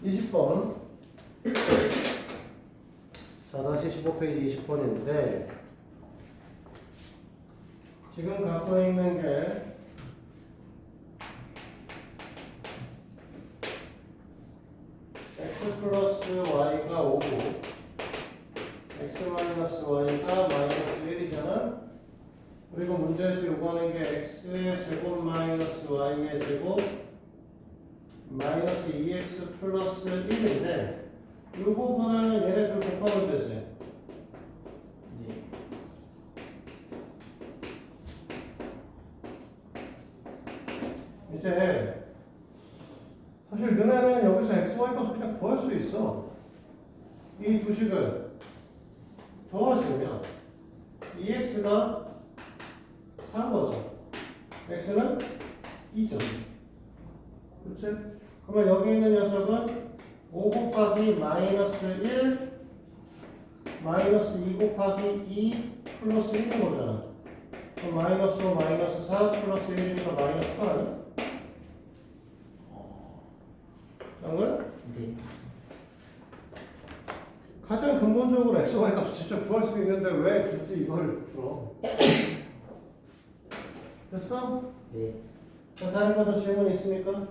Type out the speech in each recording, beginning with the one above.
20번. 자, 다시 15페이지 20번인데, 지금 갖고 있는 게, x 플러스 y가 5고, x 마이너스 y가 마이너스 1이잖아? 그리고 문제에서 요구하는 게 x의 제곱 마이너스 y의 제곱 마이너스 2x 플러스 1인데 요거보다는 얘네들 곱하면 되지. 네. 이제 사실 너네는 여기서 x, y 값을 그냥 구할 수 있어. 이 두 식을 더하시면 2x가 3거죠. x는 2죠. 그치? 그러면 여기 있는 녀석은 5 곱하기 마이너스 1 마이너스 2 곱하기 2 플러스 1인 거잖아. 그럼 마이너스 5 마이너스 4 플러스 1이니까 마이너스 8. 딴 거야? 네. 가장 근본적으로 x, y 값을 직접 구할 수 있는데 왜 굳이 이걸 풀어? 됐어? 네. 자, 다른 것도 질문 있습니까?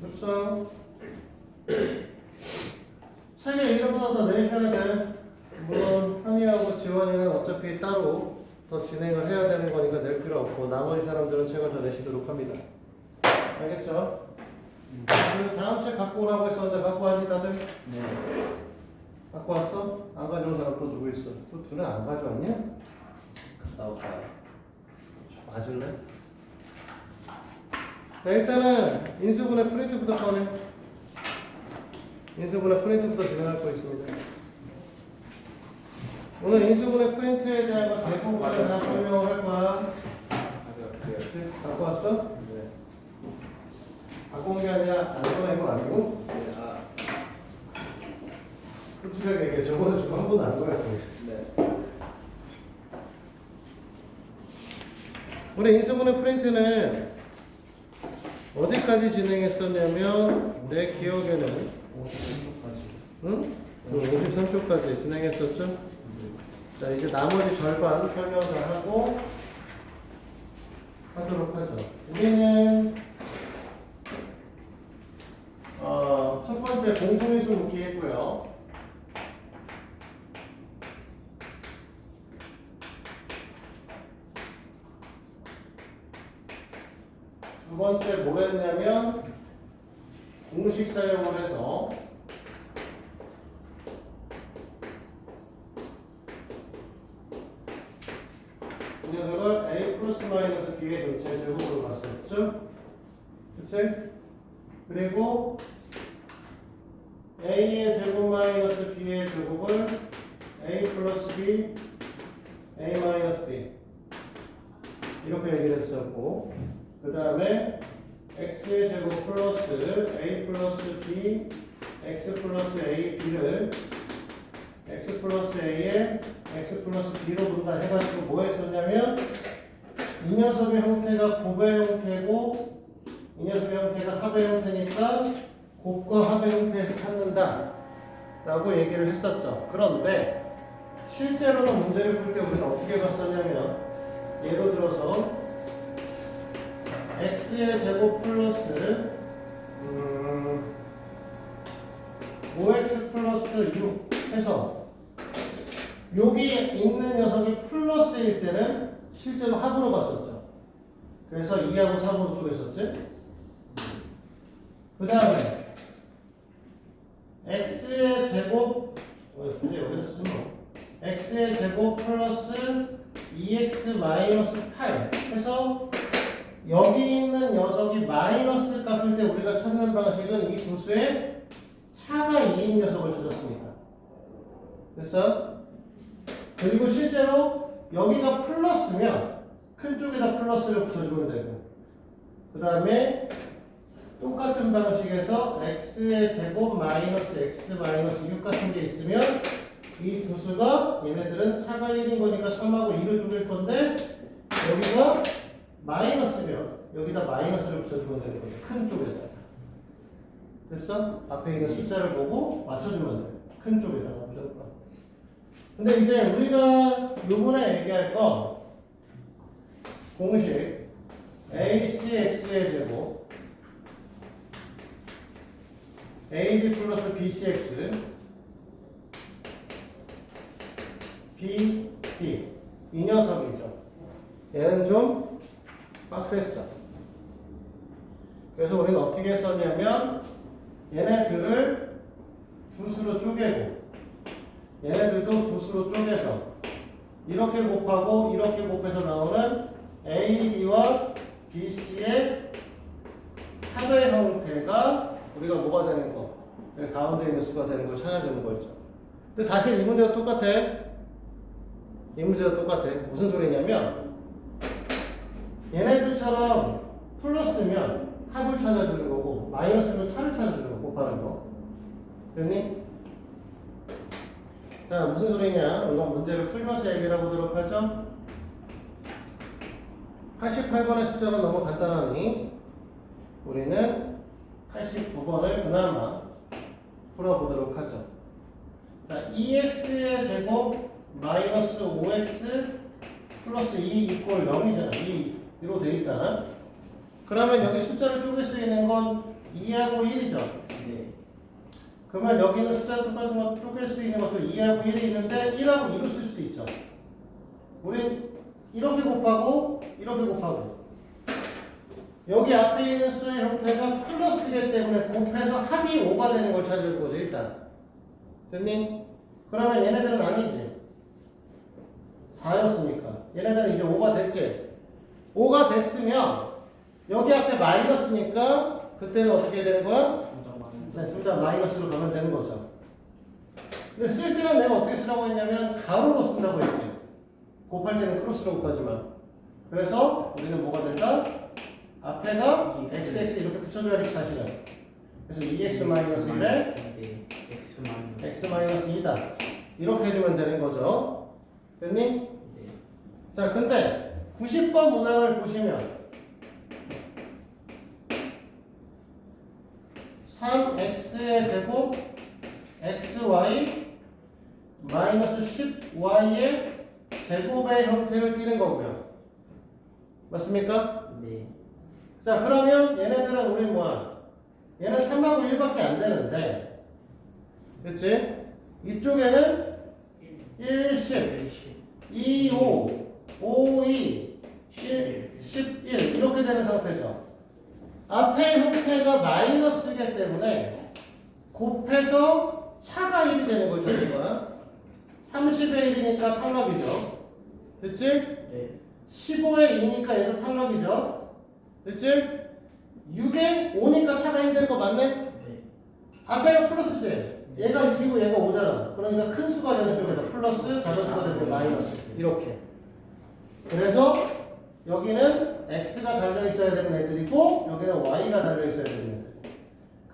없어. 책에 이름 써서 내셔야 돼. 물론 현이하고 지원이는 어차피 따로 더 진행을 해야 되는 거니까 낼 필요 없고 나머지 사람들은 책을 다 내시도록 합니다. 알겠죠? 그리고 다음 책 갖고 오라고 했었는데 갖고 왔니 다들? 네. 갖고 왔어? 안 가져온 사람 또 누구 있어? 또 둘은 안 가져왔냐? 갔다 올까요? 맞을래? 자, 일단은 인수분해 프린트부터 꺼내. 인수분해 프린트부터 진행할 거 있습니다. 오늘 인수분해 프린트에 대한 거 대부분을 다 설명을 할 거야. 가져왔어요. 갖고 왔어? 네. 갖고 온 게 아니라 안 꺼낸 거 아니고? 네. 아. 솔직하게 얘기해. 저번에 지금 한 번도 안 꺼냈어. 네. 우리 인수분해 프린트는 어디까지 진행했었냐면 내 기억에는 53초까지. 응? 53초까지 진행했었죠? 자, 이제 나머지 절반 설명을 하고 하도록 하죠. 우리는 첫 번째 공동인수 묻기 했고요. 두 번째 뭘 했냐면 공식 사용을 해서 이 녀석을 a 플러스 마이너스 b의 전체 제곱으로 봤었죠? 그치? 그리고 a의 제곱 마이너스 b의 제곱을 a 플러스 b, a 마이너스 b 이렇게 얘기를 했었고 그 다음에 x의 제곱 플러스 a 플러스 b, x 플러스 a, b를 x 플러스 a에 x 플러스 b로 분단해가지고 뭐 했었냐면 이 녀석의 형태가 곱의 형태고 이 녀석의 형태가 합의 형태니까 곱과 합의 형태에서 찾는다 라고 얘기를 했었죠. 그런데 실제로는 문제를 풀 때 우리는 어떻게 봤었냐면 예를 들어서 x의 제곱 플러스 5x 플러스 6 해서 여기 있는 녀석이 플러스일 때는 실제로 합으로 봤었죠. 그래서 2하고 3으로 쪼갰었지. 그 다음에 x의 제곱 굳이 여기다 쓰지 뭐. x의 제곱 플러스 2x 마이너스 8 해서 여기 있는 녀석이 마이너스 값일 때 우리가 찾는 방식은 이 두 수의 차가 2인 녀석을 찾았습니다. 됐어? 그리고 실제로 여기가 플러스면 큰 쪽에다 플러스를 붙여주면 되고 그 다음에 똑같은 방식에서 x의 제곱 마이너스 x 마이너스 6 같은 게 있으면 이 두 수가 얘네들은 차가 1인 거니까 3하고 2를 쪼갤 건데 여기가 마이너스면 여기다 마이너스를 붙여주면 되는 거예요. 큰 쪽에다가. 됐어? 앞에 있는 숫자를 보고 맞춰주면 돼. 큰 쪽에다가 무조건. 근데 이제 우리가 요번에 얘기할 건 공식 ACX의 제곱 AD 플러스 BCX BD 이 녀석이죠. 얘는 좀 빡셌죠. 그래서 우리는 어떻게 썼냐면 얘네들을 두 수로 쪼개고 얘네들도 두 수로 쪼개서 이렇게 곱하고 이렇게 곱해서 나오는 AD와 BC의 합의 형태가 우리가 뭐가 되는 거? 여기 가운데 있는 수가 되는 걸 찾아주는 거죠. 근데 사실 이 문제가 똑같아. 이 문제가 똑같아. 무슨 소리냐면 얘네들처럼 플러스면 합을 찾아주는 거고 마이너스면 차를 찾아주는 거 곱하는 거. 됐니? 자, 무슨 소리냐? 이건 문제를 풀면서 얘기를 해보도록 하죠. 88번의 숫자가 너무 간단하니 우리는 89번을 그나마 풀어보도록 하죠. 자, 2x의 제곱 마이너스 5x 플러스 2 이꼴 0이잖아. 2로 돼 있잖아. 그러면 여기 숫자를 쪼갤 수 있는 건 2하고 1이죠. 네. 그러면 여기는 숫자를 똑같은 거 쪼갤 수 있는 것도 2하고 1이 있는데 1하고 2로 쓸 수도 있죠. 우린 이렇게 곱하고 이렇게 곱하고 여기 앞에 있는 수의 형태가 플러스이기 때문에 곱해서 합이 5가 되는 걸 찾을 거죠. 일단 됐니? 그러면 얘네들은 아니지. 4였으니까 얘네들은 이제 5가 됐지. 5가 됐으면 여기 앞에 마이너스니까 그때는 어떻게 되는 거야? 네, 둘 다 마이너스로 가면 되는 거죠. 근데 쓸 때는 내가 어떻게 쓰라고 했냐면 가로로 쓴다고 했지. 곱할 때는 크로스로 곱하지만. 그래서 우리는 뭐가 된다? 앞에가 XX 이렇게 붙여줘야지 사실은. 그래서 2x-1에 x-2다. 이렇게 해주면 되는 거죠. 됐니? 네. 자, 근데 90번 문항을 보시면 3x의 제곱 xy 마이너스 10y의 제곱의 형태를 띠는 거고요. 맞습니까? 네. 자, 그러면 얘네들은 우리 뭐야? 얘는 3하고 1밖에 안 되는데 그치? 이쪽에는 1, 10 2, 5 5, 2 1, 11 이렇게 되는 상태죠. 앞에 형태가 마이너스이기 때문에 곱해서 차가 1이 되는 걸 적은 거야. 30의 1이니까 탈락이죠. 됐지? 네. 15의 2니까 얘도 탈락이죠. 됐지? 6의 5니까 차가 1 되는 거 맞네? 네. 앞에가 플러스지? 얘가 6이고 얘가 5잖아. 그러니까 큰 수가 되는 쪽에다 플러스, 작은 수가 되는 게 마이너스. 이렇게. 그래서 여기는 x가 달려있어야 되는 애들이고 여기는 y가 달려있어야 되는 애들.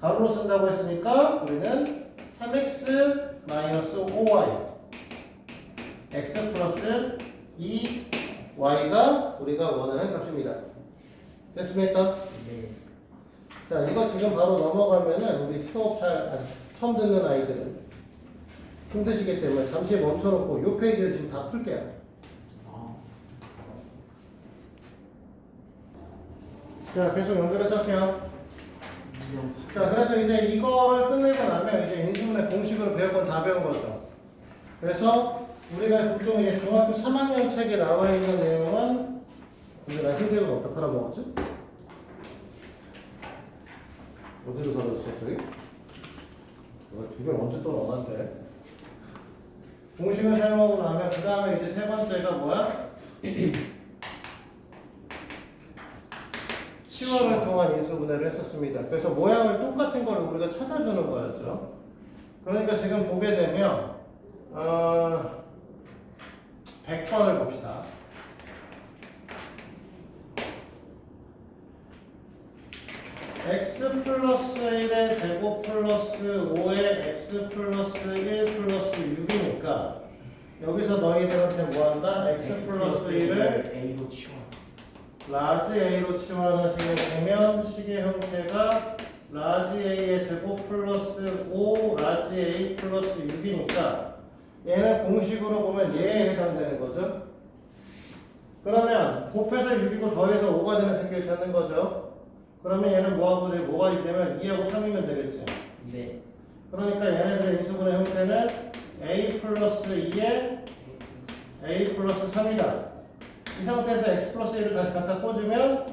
가로로 쓴다고 했으니까 우리는 3x 마이너스 5y x 플러스 2y가 우리가 원하는 값입니다. 됐습니까? 네. 자, 이거 지금 바로 넘어가면은 우리 수업 잘 처음 듣는 아이들은 힘드시기 때문에 잠시 멈춰놓고 이 페이지를 지금 다 풀게요. 자, 계속 연결해서 할게요. 자, 그래서 이제 이거를 끝내고 나면 이제 인수분해 공식으로 배울 건 다 배운 거죠. 그래서 우리가 보통 이제 중학교 3학년 책에 나와 있는 내용은 근데 나 흰색은 어디다 팔아먹었지? 어디로 사줬어, 저기? 두 개를 언제 또 넣어놨대? 공식을 사용하고 나면 그 다음에 이제 세 번째가 뭐야? 치워를 통한 인수분해를 했었습니다. 그래서 모양을 똑같은 걸 우리가 찾아주는 거였죠. 그러니까 지금 보게 되면 100번을 봅시다. x 플러스 1의 제곱 플러스 5의 x 플러스 1 플러스 6이니까 여기서 너희들한테 뭐한다? x 플러스 1을 A로 치워. 라지 A로 치환하시게 되면 식의 형태가 라지 A의 제곱 플러스 5 라지 A 플러스 6이니까 얘는 공식으로 보면 얘에 해당되는 거죠. 그러면 곱해서 6이고 더해서 5가 되는 새끼를 찾는 거죠. 그러면 얘는 뭐하고 뭐가 되면 2하고 3이면 되겠지. 네. 그러니까 얘네들의 인수분해 형태는 A 플러스 2에 A 플러스 3이다. 이 상태에서 x 플러스 1을 다시 갖다 꽂으면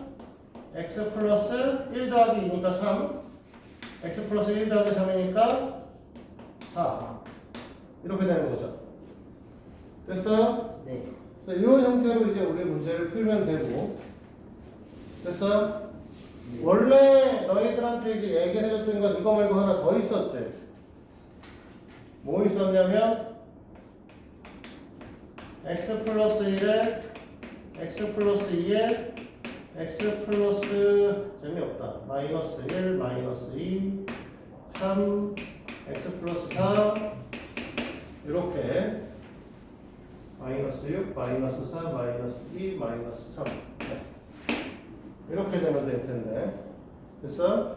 x 플러스 1 더하기 2니까 3, x 플러스 1 더하기 3이니까 4 이렇게 되는 거죠. 됐어? 네. 이런 형태로 이제 우리 문제를 풀면 되고 됐어? 네. 원래 너희들한테 이제 얘기해줬던 건 이거 말고 하나 더 있었지. 뭐 있었냐면 x 플러스 1에 x 플러스 2에 x 플러스 재미없다. 마이너스 1, 마이너스 2, 3, x 플러스 4 이렇게 마이너스 6, 마이너스 4, 마이너스 2, 마이너스 3 이렇게 되면 될 텐데 됐어?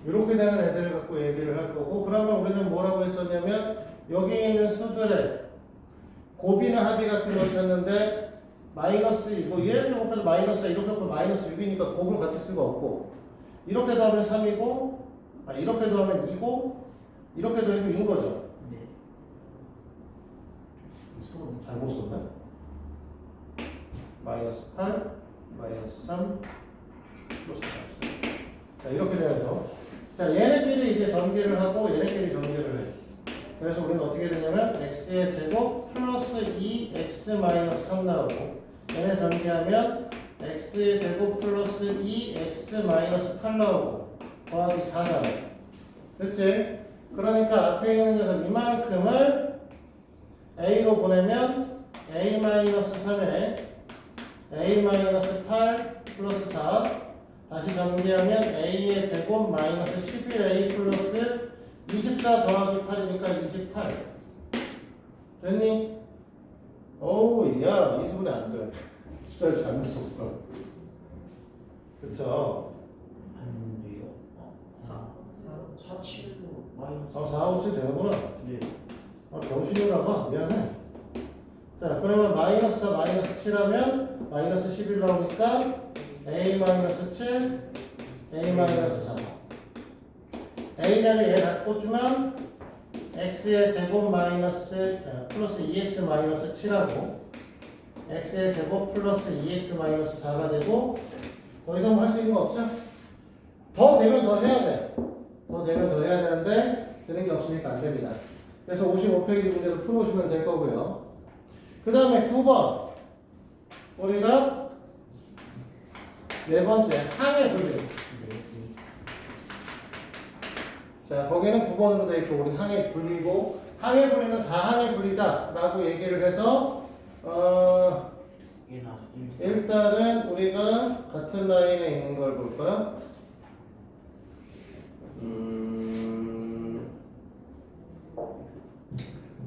이렇게 되는 애들을 갖고 얘기를 할 거고 그러면 우리는 뭐라고 했었냐면 여기 있는 수들의 곱이나 합이 같은 걸 찾는데 마이너스 이거 얘를 곱해서 마이너스 이렇게 곱하면 마이너스 6이니까 곱을 같이 수가 없고 이렇게 더하면 3이고 이렇게 더하면 2고 이렇게 더하면 2인 거죠. 네. 잘못 썼네. 마이너스 8, 마이너스 3, 플러스 4. 자, 이렇게 되면서 자, 얘네끼리 이제 전개를 하고 얘네끼리 전개를 해. 그래서 우리는 어떻게 되냐면 x의 제곱 플러스 2x 마이너스 3 나오고 얘네 전개하면 x의 제곱 플러스 2x 마이너스 8 나오고 더하기 4 나와요. 그치? 그러니까 앞에 있는 녀석 이만큼을 a로 보내면 a 마이너스 3에 a 마이너스 8 플러스 4 다시 전개하면 a의 제곱 마이너스 11a 플러스 24 더하기 8이니까 28 됐니? 어우 야 이수분해 안 돼. 숫자를 잘못 썼어. 그쵸? 아닌데요. 4, 7로 마이너스. 4, 5, 7 되는구나. 네. 병신이나 봐. 미안해. 자 그러면 마이너스 4 마이너스 7 하면 마이너스 11 나오니까 a 마이너스 7 a 마이너스 3 a 자리에 다 꽂주면 x의 제곱 마이너스 플러스 2x 마이너스 7하고 x의 제곱 플러스 2x 마이너스 4가 되고 더 이상 뭐 할 수 있는 거 없죠? 더 되면 더 해야 돼. 더 되면 더 해야 되는데 되는 게 없으니까 안 됩니다. 그래서 55페이지 문제도 풀어오시면 될 거고요. 그 다음에 9번 우리가 네 번째 항의 분리. 자 거기는 9번으로 되어 있고 우리는 항의 분리고 항의 분리는 4항의 분리다 라고 얘기를 해서 일단은 우리가 같은 라인에 있는 걸 볼까요?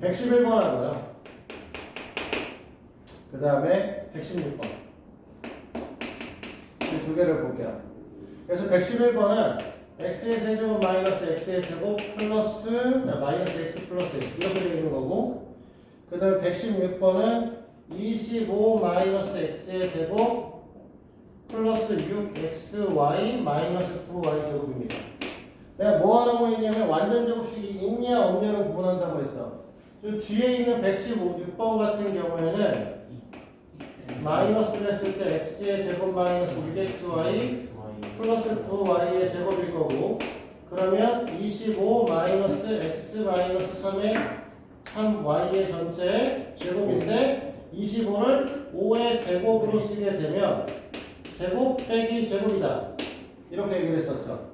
111번 하고요. 그 다음에 116번. 이 두 개를 볼게요. 그래서 111번은 x의 세제곱 마이너스 x의 제곱 플러스 마이너스 x 플러스 이렇게 되어 있는 거고 그 다음에 116번은 25 마이너스 x의 제곱 플러스 6xy 마이너스 2y 제곱입니다. 내가 뭐 하라고 했냐면 완전 제곱식이 있냐 없냐를 구분한다고 했어. 그 뒤에 있는 116번 같은 경우에는 마이너스를 했을 때 x의 제곱 마이너스 6xy 플러스 9y의 제곱일 거고 그러면 25 마이너스 x 마이너스 3의 3y의 전체 제곱인데 25를 5의 제곱으로 쓰게 되면 제곱 빼기 제곱이다 이렇게 얘기를 했었죠.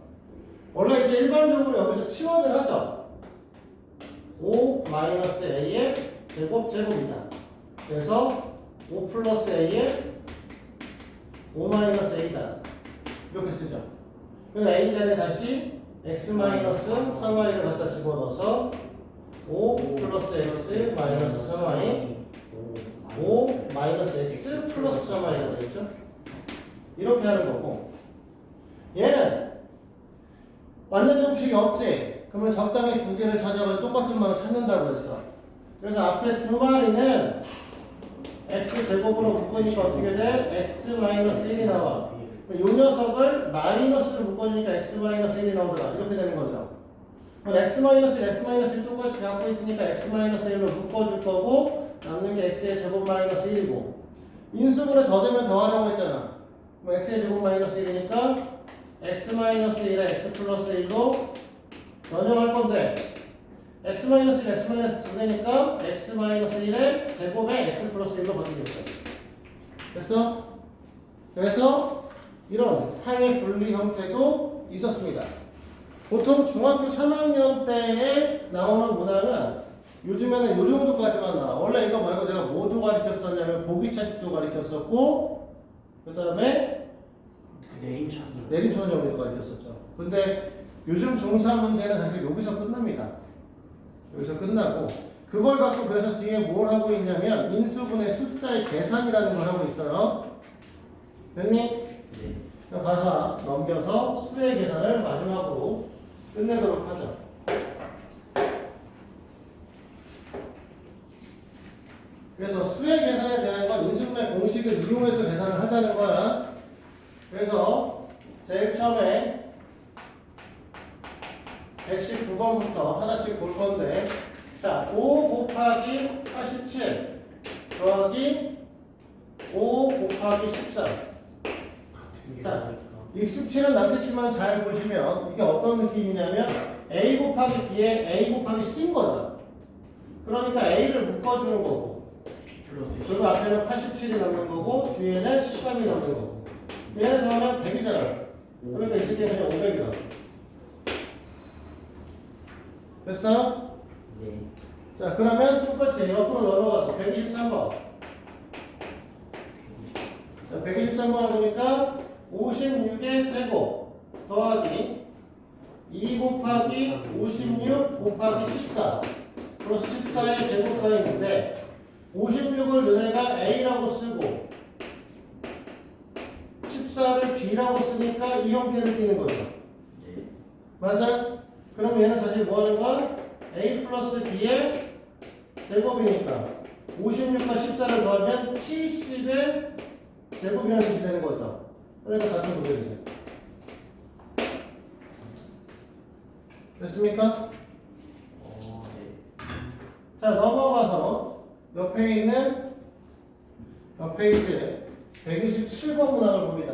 원래 이제 일반적으로 여기서 치환을 하죠. 5 마이너스 a의 제곱 제곱이다. 그래서 5 플러스 a의 5 마이너스 a다. 이렇게 쓰죠. 그래서 a 자리에 다시 x 마이너스 3y를 갖다 집어넣어서 5 플러스 x 마이너스 3y 5 마이너스 x 플러스 3y가 되겠죠. 이렇게 하는 거고, 얘는 완전 제곱식이 없지? 그러면 적당히 두 개를 찾아가지고 똑같은 말을 찾는다고 그랬어. 그래서 앞에 두 마리는 x제곱으로 묶으니까 어떻게 돼? x-1이 나와. 이 녀석을 마이너스로 묶어주니까 x-1이 나오더라. 이렇게 되는 거죠. 그럼 x-1 똑같이 갖고 있으니까 x-1로 묶어줄 거고, 남는 게 x의 제곱 마이너스 1이고, 인수분해 더 되면 더하라고 했잖아. 그럼 x의 제곱 마이너스 1이니까 x-1에 x 플러스 1로 변형할 건데, x-1, x-2 되니까 x-1의 제곱에 x 플러스 1로 바뀌겠어. 됐어? 그래서 이런 항의 분리 형태도 있었습니다. 보통 중학교 3학년 때에 나오는 문항은 요즘에는 요 정도까지만 나와. 원래 이거 말고 내가 뭐도 가르쳤었냐면 보기차식도 가르쳤었고, 그 다음에 내림차선 정리도 가르쳤었죠. 근데 요즘 중3 문제는 사실 여기서 끝납니다. 여기서 끝나고, 그걸 갖고 그래서 뒤에 뭘 하고 있냐면 인수분해 숫자의 계산이라는 걸 하고 있어요. 됐니? 네. 가사 넘겨서 수의 계산을 마지막으로 끝내도록 하죠. 그래서 수의 계산에 대한 건 인수분해 공식을 이용해서 계산을 하자는 거야. 그래서 제일 처음에 119번부터 하나씩 볼 건데, 자, 5 곱하기 87 더하기 5 곱하기 13. 자, 익숙치는 않겠지만 잘 보시면 이게 어떤 느낌이냐면 a 곱하기 b에 a 곱하기 c인 거죠. 그러니까 a를 묶어주는 거고, 그리고 앞에는 87이 남는 거고, 뒤에는 13이 남는 거고, 얘는 더하면 100이잖아. 그러니까 이 새끼는 그냥 500이다. 됐어? 네. 자, 그러면 똑같이 옆으로 넘어가서 123번. 자, 123번을 보니까 56의 제곱 더하기 2 곱하기 56 곱하기 14 플러스 14의 제곱 사이인데, 56을 너네가 A라고 쓰고 14를 B라고 쓰니까 이 형태를 띄는 거죠. 네. 맞아? 그럼 얘는 사실 뭐 하는 거야? A 플러스 B의 제곱이니까 56과 14를 더하면 70의 제곱이라는 뜻이 되는 거죠. 그러니까 4,900이죠. 됐습니까? 네. 자, 넘어가서 옆에 있는 페이지 127번 문항을 봅니다.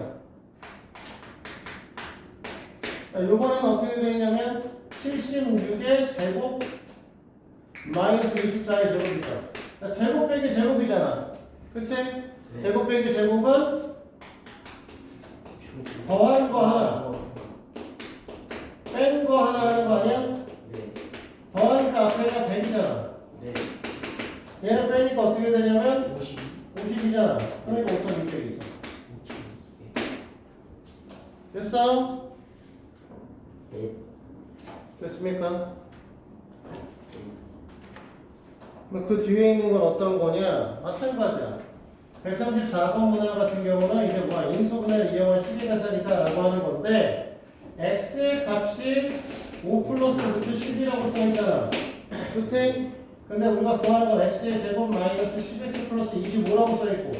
자, 요번에는 어떻게 되냐면 76의 제곱 마이너스 24의 제곱이죠. 자, 제곱 빼기 제곱이잖아. 그치? 네. 제곱 빼기 제곱은 더하는 거 하나, 빼는 거 하나 하는 거 아니야? 네. 더하니까 앞에가 100이잖아. 네. 얘는 빼니까 어떻게 되냐면 50. 50이잖아. 그러니까 5,600이죠. 됐어? 네. 됐습니까? 그럼 그 뒤에 있는 건 어떤 거냐? 마찬가지야. 134번 문항 같은 경우는 이제 뭐야? 인수분해를 이용한 식이계산이다라고 하는 건데, x의 값이 5 플러스 루트 10이라고 써있잖아. 그치? 근데 우리가 구하는 건 x의 제곱 마이너스 10x 플러스 25라고 써있고,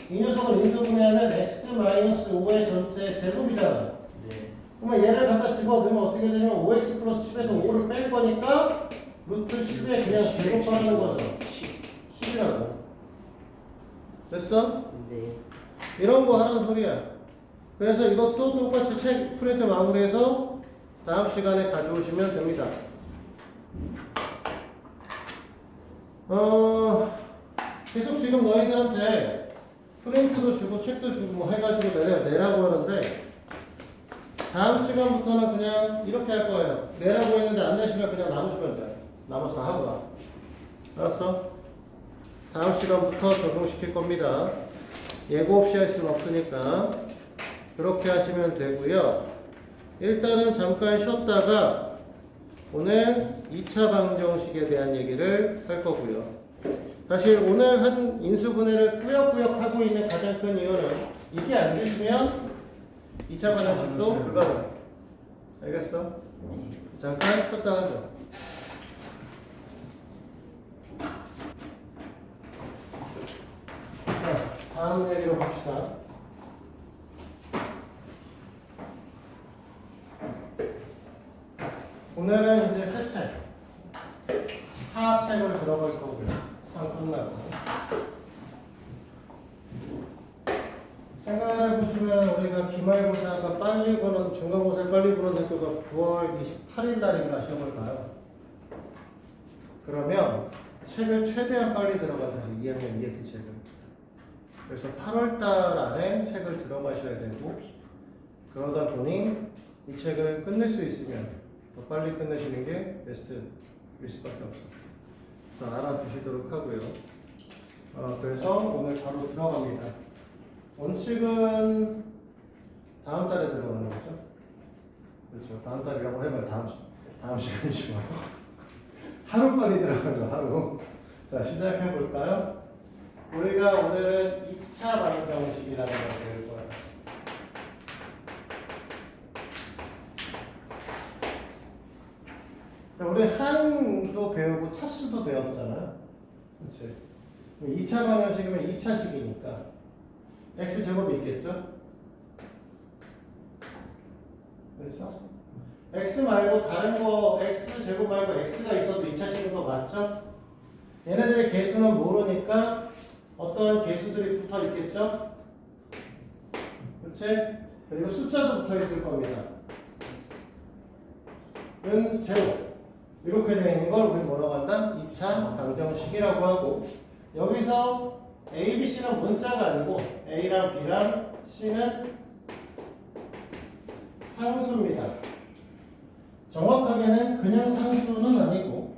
이 녀석을 인수분해하면 x 마이너스 5의 전체 제곱이잖아. 네. 그러면 얘를 갖다 집어넣으면 어떻게 되냐면 5x 플러스 10에서 5를 뺄 거니까 루트 10에 그냥 제곱하는 거죠. 10이라고. 됐어? 네. 이런 거 하는 소리야. 그래서 이것도 똑같이 책 프린트 마무리해서 다음 시간에 가져오시면 됩니다. 계속 지금 너희들한테 프린트도 주고 책도 주고 해가지고 내라고 하는데, 다음 시간부터는 그냥 이렇게 할 거예요. 내라고 했는데 안 내시면 그냥 남으시면 돼. 남아서 하고 가. 알았어? 다음 시간부터 적용시킬 겁니다. 예고 없이 할 수는 없으니까 그렇게 하시면 되고요. 일단은 잠깐 쉬었다가 오늘 2차 방정식에 대한 얘기를 할 거고요. 사실 오늘 한 인수분해를 꾸역꾸역 하고 있는 가장 큰 이유는 이게 안 되시면 2차 반응식도 불가능. 알겠어? 잠깐 쉬었다 하죠. 자, 다음 얘기로 갑시다. 오늘은 이제 새 책, 하책을 들어갈 거고요. 상 끝나고. 생각해 보시면 우리가 기말고사가 빨리 보는, 중간고사 빨리 보는 학교가 9월 28일 날인가 시험을 봐요. 그러면 책을 최대한 빨리 들어가셔서 2학년 2학기 책을. 그래서 8월 달 안에 책을 들어가셔야 되고, 그러다 보니 이 책을 끝낼 수 있으면 더 빨리 끝내시는 게 베스트일 수밖에 없어요. 그래서 알아두시도록 하고요. 그래서 오늘 바로 들어갑니다. 원칙은 다음 달에 들어가는 거죠. 그렇죠. 다음 달이라고 해봐요. 다음 시간이죠. 하루 빨리 들어가는 거, 하루. 자, 시작해 볼까요? 우리가 오늘은 2차 반응 방식이라는 걸 배울 거예요. 자, 우리 항도 배우고 차수도 배웠잖아요. 그렇지? 2차 방정식이면 2차식이니까 x제곱이 있겠죠? 됐어? x 말고 다른 거 x제곱 말고 x가 있어도 2차식인 거 맞죠? 얘네들의 개수는 모르니까 어떠한 개수들이 붙어 있겠죠? 그치? 그리고 숫자도 붙어 있을 겁니다. 은 제곱 이렇게 되어 있는 걸 우리 뭐라고 한다? 2차 방정식이라고 하고, 여기서 A, B, C는 문자가 아니고 A랑 B랑 C는 상수입니다. 정확하게는 그냥 상수는 아니고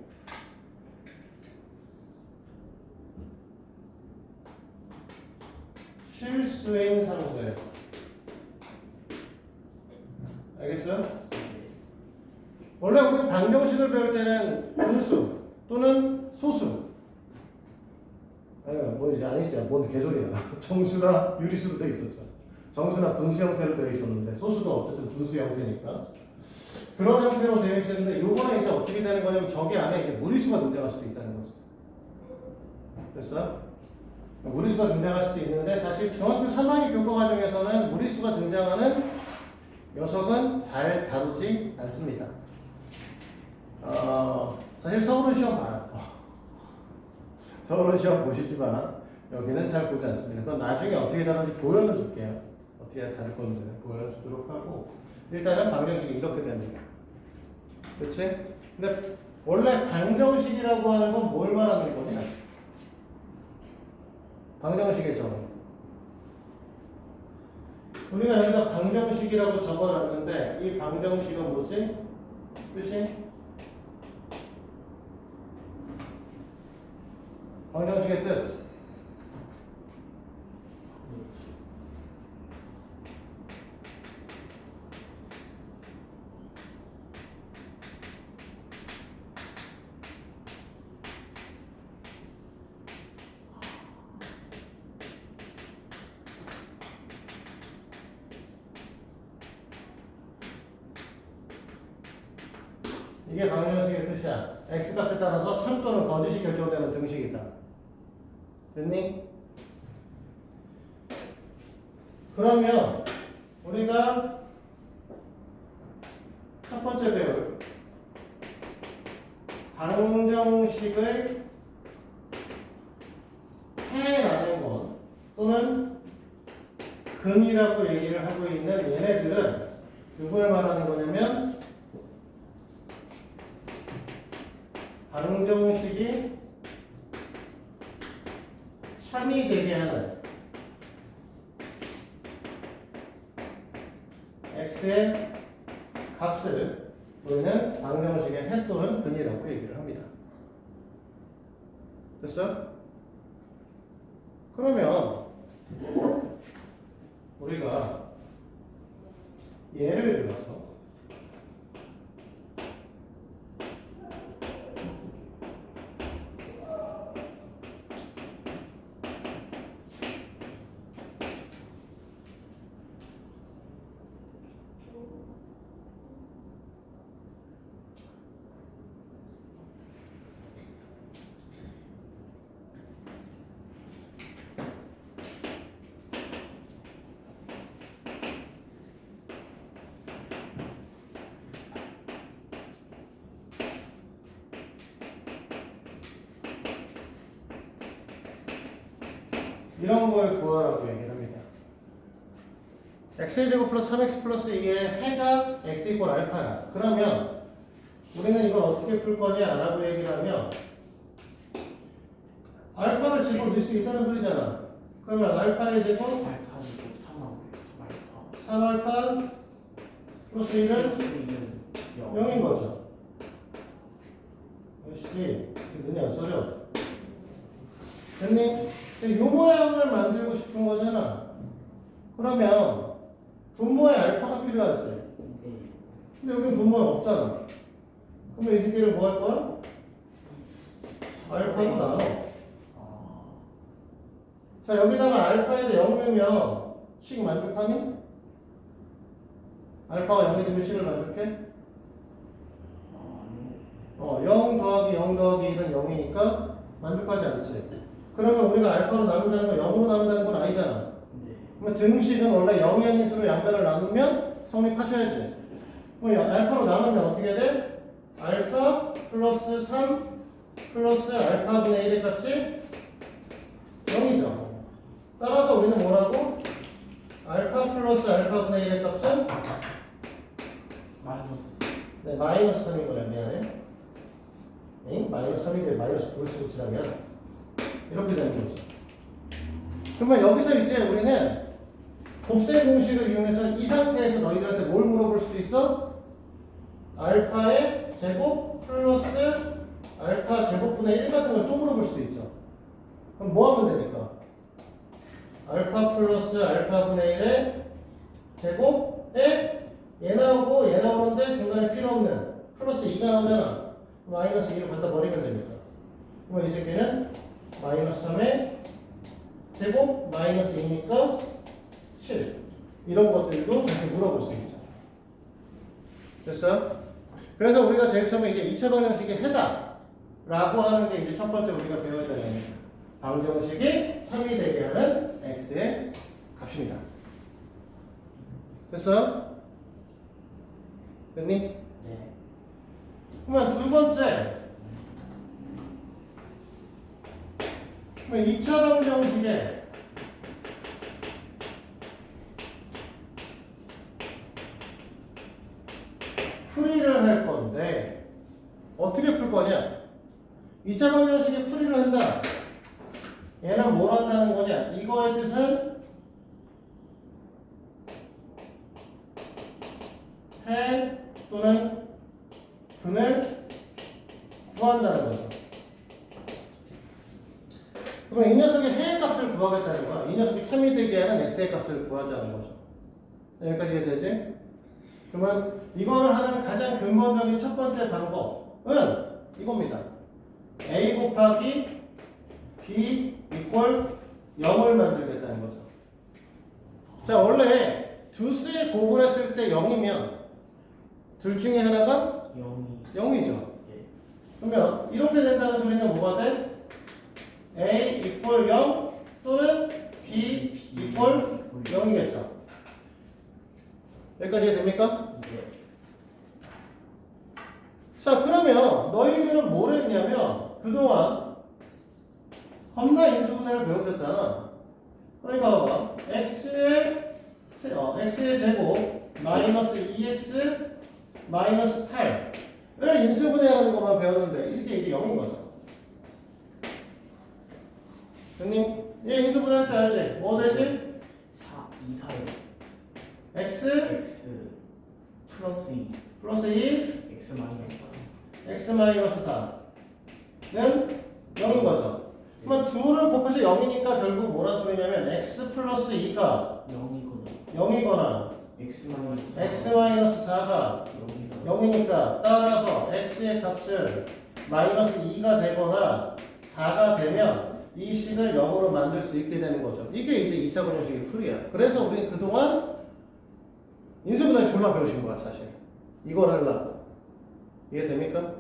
실수행 상수예요. 알겠어요? 원래 우리 방정식을 배울 때는 분수 또는 소수, 아니지, 뭔 개소리야. 정수나 유리수로 되어 있었죠. 정수나 분수 형태로 되어 있었는데, 소수도 어쨌든 분수 형태니까 그런 형태로 되어 있었는데, 요번에 이제 어떻게 되는 거냐면 저기 안에 이제 무리수가 등장할 수도 있다는 거죠. 됐어? 무리수가 등장할 수도 있는데, 사실 중학교 3학기 교과 과정에서는 무리수가 등장하는 녀석은 잘 다루지 않습니다. 사실 서울은 시험 봐요. 서울은 시험 보시지만 여기는 잘 보지 않습니다. 그건 나중에 어떻게 다루는지 보여는 줄게요. 어떻게 다룰 건지 보여주도록 하고, 일단은 방정식이 이렇게 됩니다. 그치? 근데 원래 방정식이라고 하는 건 뭘 말하는 거냐? 방정식에서 우리가 여기다 방정식이라고 적어놨는데, 이 방정식은 뭐지? 뜻이? 방정식의 뜻. 이게 방정식의 뜻이야. x값에 따라서 참 또는 거짓이 결정되는 등식이다. 됐니? 그러면 우리가 첫 번째 배울 방정식의 해라는 것 또는 근이라고 얘기를 하고 있는 얘네들은 누굴 말하는 거냐면, 방정식이 참이 되게 하는 x의 값을 우리는 방정식의 해 또는 근이라고 얘기를 합니다. 됐어? 그러면 우리가 예를 들어서 이런 걸 구하라고 얘기를 합니다. x제곱 플러스 3x 플러스 이게 해가 x 이퀄 알파야. 그러면 우리는 이걸 어떻게 풀 거냐라고 얘기를 하면 알파를 집어넣을 수 있다는 소리잖아. 그러면 알파의 제곱 알파 제곱 3알파 3알파 플러스 1은 0인 거죠. 역시 눈이 안 써져. 됐니? 이 모양을 만들고 싶은 거잖아. 그러면 분모에 알파가 필요하지. 근데 여기 분모가 없잖아. 그러면 이 새끼를 뭐 할 거야? 알파로 나눠. 자, 여기다가 알파에다 0 넣으면 식 만족하니? 알파가 0이 되면 식을 만족해? 0 더하기 0 더하기 1은 0이니까 만족하지 않지. 그러면 우리가 알파로 나눈다는 건 0으로 나눈다는 건 아니잖아. 그러면 등식은 원래 0이 아닌 수로 양변을 나누면 성립하셔야지. 그럼 알파로 나누면 어떻게 돼? 알파 플러스 3 플러스 알파분의 1의 값이 0이죠. 따라서 우리는 뭐라고? 알파 플러스 알파분의 1의 값은? 마이너스 네, 마이너스 3인 거네. 미안해. 에잉? 마이너스 3인데 마이너스 9를 쓰고 치라면 이렇게 되는 거죠. 그러면 여기서 이제 우리는 곱셈 공식을 이용해서 이 상태에서 너희들한테 뭘 물어볼 수도 있어? 알파의 제곱 플러스 알파 제곱분의 1 같은 걸 또 물어볼 수도 있죠. 그럼 뭐 하면 됩니까? 알파 플러스 알파분의 1의 제곱에 얘 나오고 얘 나오는데 중간에 필요 없는 플러스 2가 나오잖아. 마이너스 2를 갖다 버리면 됩니까? 그럼 이 새끼는 마이너스 3의 제곱 마이너스 2니까 7. 이런 것들도 이렇게 물어볼 수 있죠. 됐어? 그래서 우리가 제일 처음에 이제 2차 방정식의 해다 라고 하는 게 이제 첫 번째 우리가 배워야 되는 방정식이 참이되게 하는 x의 값입니다. 됐어? 됐니? 네. 그러면 두 번째, 그러면 2차 방정식에 풀이를 할 건데 어떻게 풀 거냐? 2차 방정식에 풀이를 한다. 얘는 뭘 한다는 거냐? 이거의 뜻은 해 또는 근을 구한다는 거죠. 그럼 이 녀석의 해의 값을 구하겠다는 거야. 이 녀석이 참이 되게 하는 x의 값을 구하자는 거죠. 여기까지 이해되지? 그러면 이거를 하는 가장 근본적인 첫 번째 방법은 이겁니다. a 곱하기 b 이퀄 0을 만들겠다는 거죠. 자, 원래 두 수의 곱을 했을 때 0이면 둘 중에 하나가 0이죠. 그러면 이렇게 된다는 소리는 뭐가 돼? a 이퀄 0 또는 b 이퀄 0이겠죠. 여기까지 됩니까? 네. 자, 그러면 너희들은 뭘 했냐면 그동안 겁나 인수분해를 배우셨잖아. 그러니까 봐봐. x의 제곱 마이너스 2x 마이너스 8을 인수분해하는 것만 배웠는데 이게 이제 0인 거죠. 형님, 얘 인수분해할 줄 알지? 뭐 되지? 2, 4, x x 플러스 2 플러스 2 x 마이너스 4 x 마이너스 4는 0인 거죠. 그러면 둘을 곱해서 0이니까 결국 뭐란 소리냐면 x 플러스 2가 0이거나 x 마이너스 4가 0이니까 따라서 x의 값은 마이너스 2가 되거나 4가 되면 이 식을 0으로 만들 수 있게 되는 거죠. 이게 이제 2차 방정식의 풀이야. 그래서 우리는 그동안 인수분해 졸라 배우신 거야, 사실. 이걸 하려고. 이해됩니까?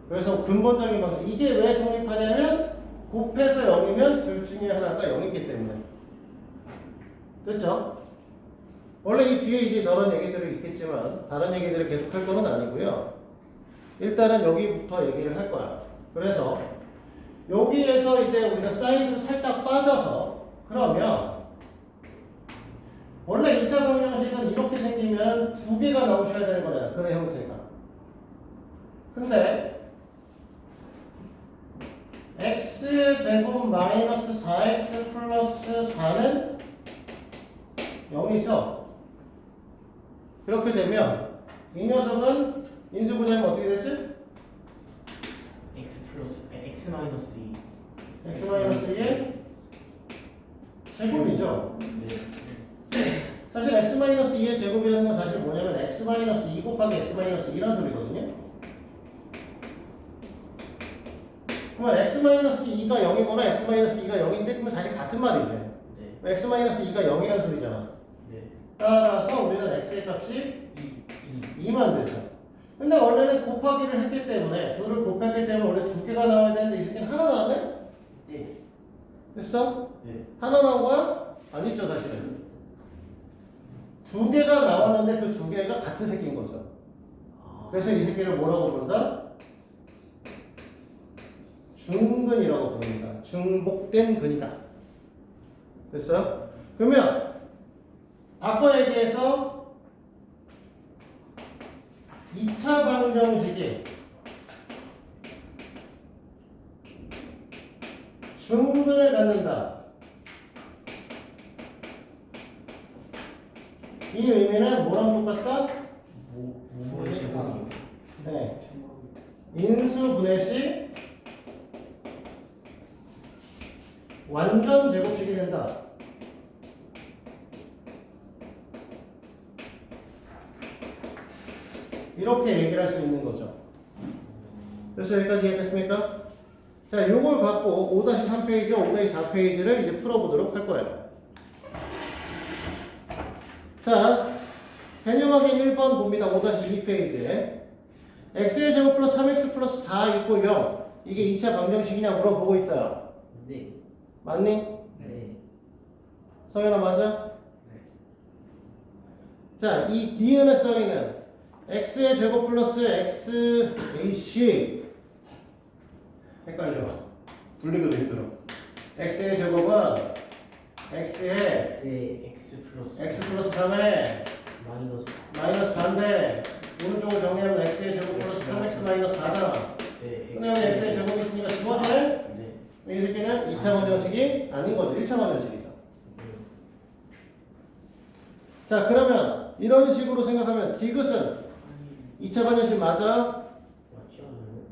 그래서 근본적인 방식, 이게 왜 성립하냐면 곱해서 0이면 둘 중에 하나가 0이기 때문에. 그렇죠? 원래 이 뒤에 이제 다른 얘기들이 있겠지만 다른 얘기들을 계속 할 건 아니고요. 일단은 여기부터 얘기를 할 거야. 그래서 여기에서 이제 우리가 사이드로 살짝 빠져서 그러면 원래 2차 방정식은 이렇게 생기면 두 개가 나오셔야 되는 거잖아요. 그런 형태가. 근데 x제곱 마이너스 4x 플러스 4는 0이죠. 그렇게 되면 이 녀석은 인수분해하면 어떻게 되지? x 마이너스 2. x 마이너스 2의 제곱이죠. 네. 사실 x 마이너스 2의 제곱이라는 건 사실 뭐냐면 x 마이너스 2 곱하기 x 마이너스 2라는 소리거든요. 그러면 x 마이너스 2가 0이거나 x 마이너스 2가 0인데 그러면 사실 같은 말이지. 네. x 마이너스 2가 0이라는 소리잖아. 네. 따라서 우리는 x의 값이 2만 되죠. 근데 원래는 곱하기를 했기 때문에 둘을 곱했기 때문에 원래 두 개가 나와야 되는데 이 새끼는 하나 나왔네? 네. 됐어? 네. 하나 나온 거야? 아니죠 사실은. 두 개가 나왔는데 그 두 개가 같은 새끼인 거죠. 그래서 이 새끼를 뭐라고 부른다? 중근이라고 부릅니다. 중복된 근이다. 됐어요? 그러면 아까 얘기해서 2차 방정식이 중근을 갖는다. 이 의미는 뭐랑 똑같다? 무의 제곱이요. 네. 인수분해 시 완전 제곱식이 된다. 이렇게 얘기를 할 수 있는 거죠. 그래서 여기까지 이해됐습니까? 자, 요걸 갖고 5-3페이지, 5-4페이지를 이제 풀어보도록 할 거예요. 자, 개념 확인 1번 봅니다. 5-2페이지에. x의 제곱 플러스 3x 플러스 4 이꼴 0. 이게 2차 방정식이냐 물어보고 있어요. 네. 맞니? 네. 성현아 맞아? 자, 이 니은에 써있는 x의 제곱 플러스 x ac 헷갈려. 분리가 힘들어. x의 제곱은 x의 x의 x 플러스 x 플러스 3에 마이너스 4인데 오른쪽을 정리하면 x의 제곱 플러스 3x 마이너스 4잖아. 네. 근데 여기 x의 제곱이 있으니까 지워지네? 네. 이 새끼는 2차 방정식이 아닌 거죠. 1차 방정식이죠. 자, 그러면 이런 식으로 생각하면 디귿은 2차 방정식 맞아? 맞지 않아요?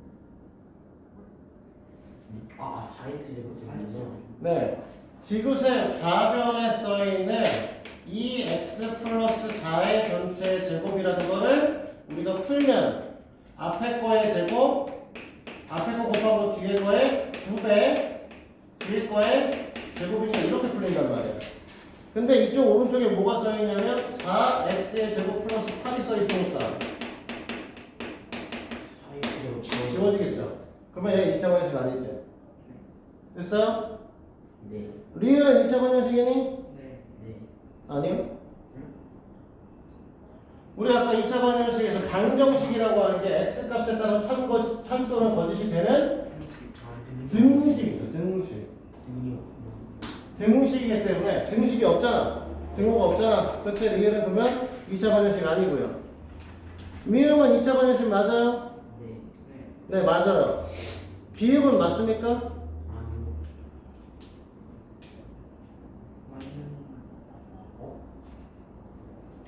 아, 4x 제곱이죠. 네. 디귿의 좌변에 써있는 2x 플러스 4의 전체 제곱이라는 거를 우리가 풀면 앞에 거의 제곱, 앞에 거 곱하고 뒤에 거의 2배, 뒤에 거의 제곱이니까 이렇게 풀린단 말이에요. 근데 이쪽 오른쪽에 뭐가 써있냐면 4x의 제곱 플러스 8이 써있으니까 4x 제곱 지워지겠죠. 그러면 얘 2차 방정식 아니지? 됐어? 네. 리을은 2차 방정식이니? 네. 아니요. 우리 아까 2차 방정식에서 방정식이라고 하는 게 x값에 따라 참 또는 거짓이 되는 등식이죠. 등식. 등식이기 때문에 등식이 없잖아. 등호가 없잖아. 그치? 리을은 그러면 2차 방정식 아니고요. 미음은 2차 방정식 맞아요? 네. 네, 맞아요. 비음은 맞습니까? 아니요.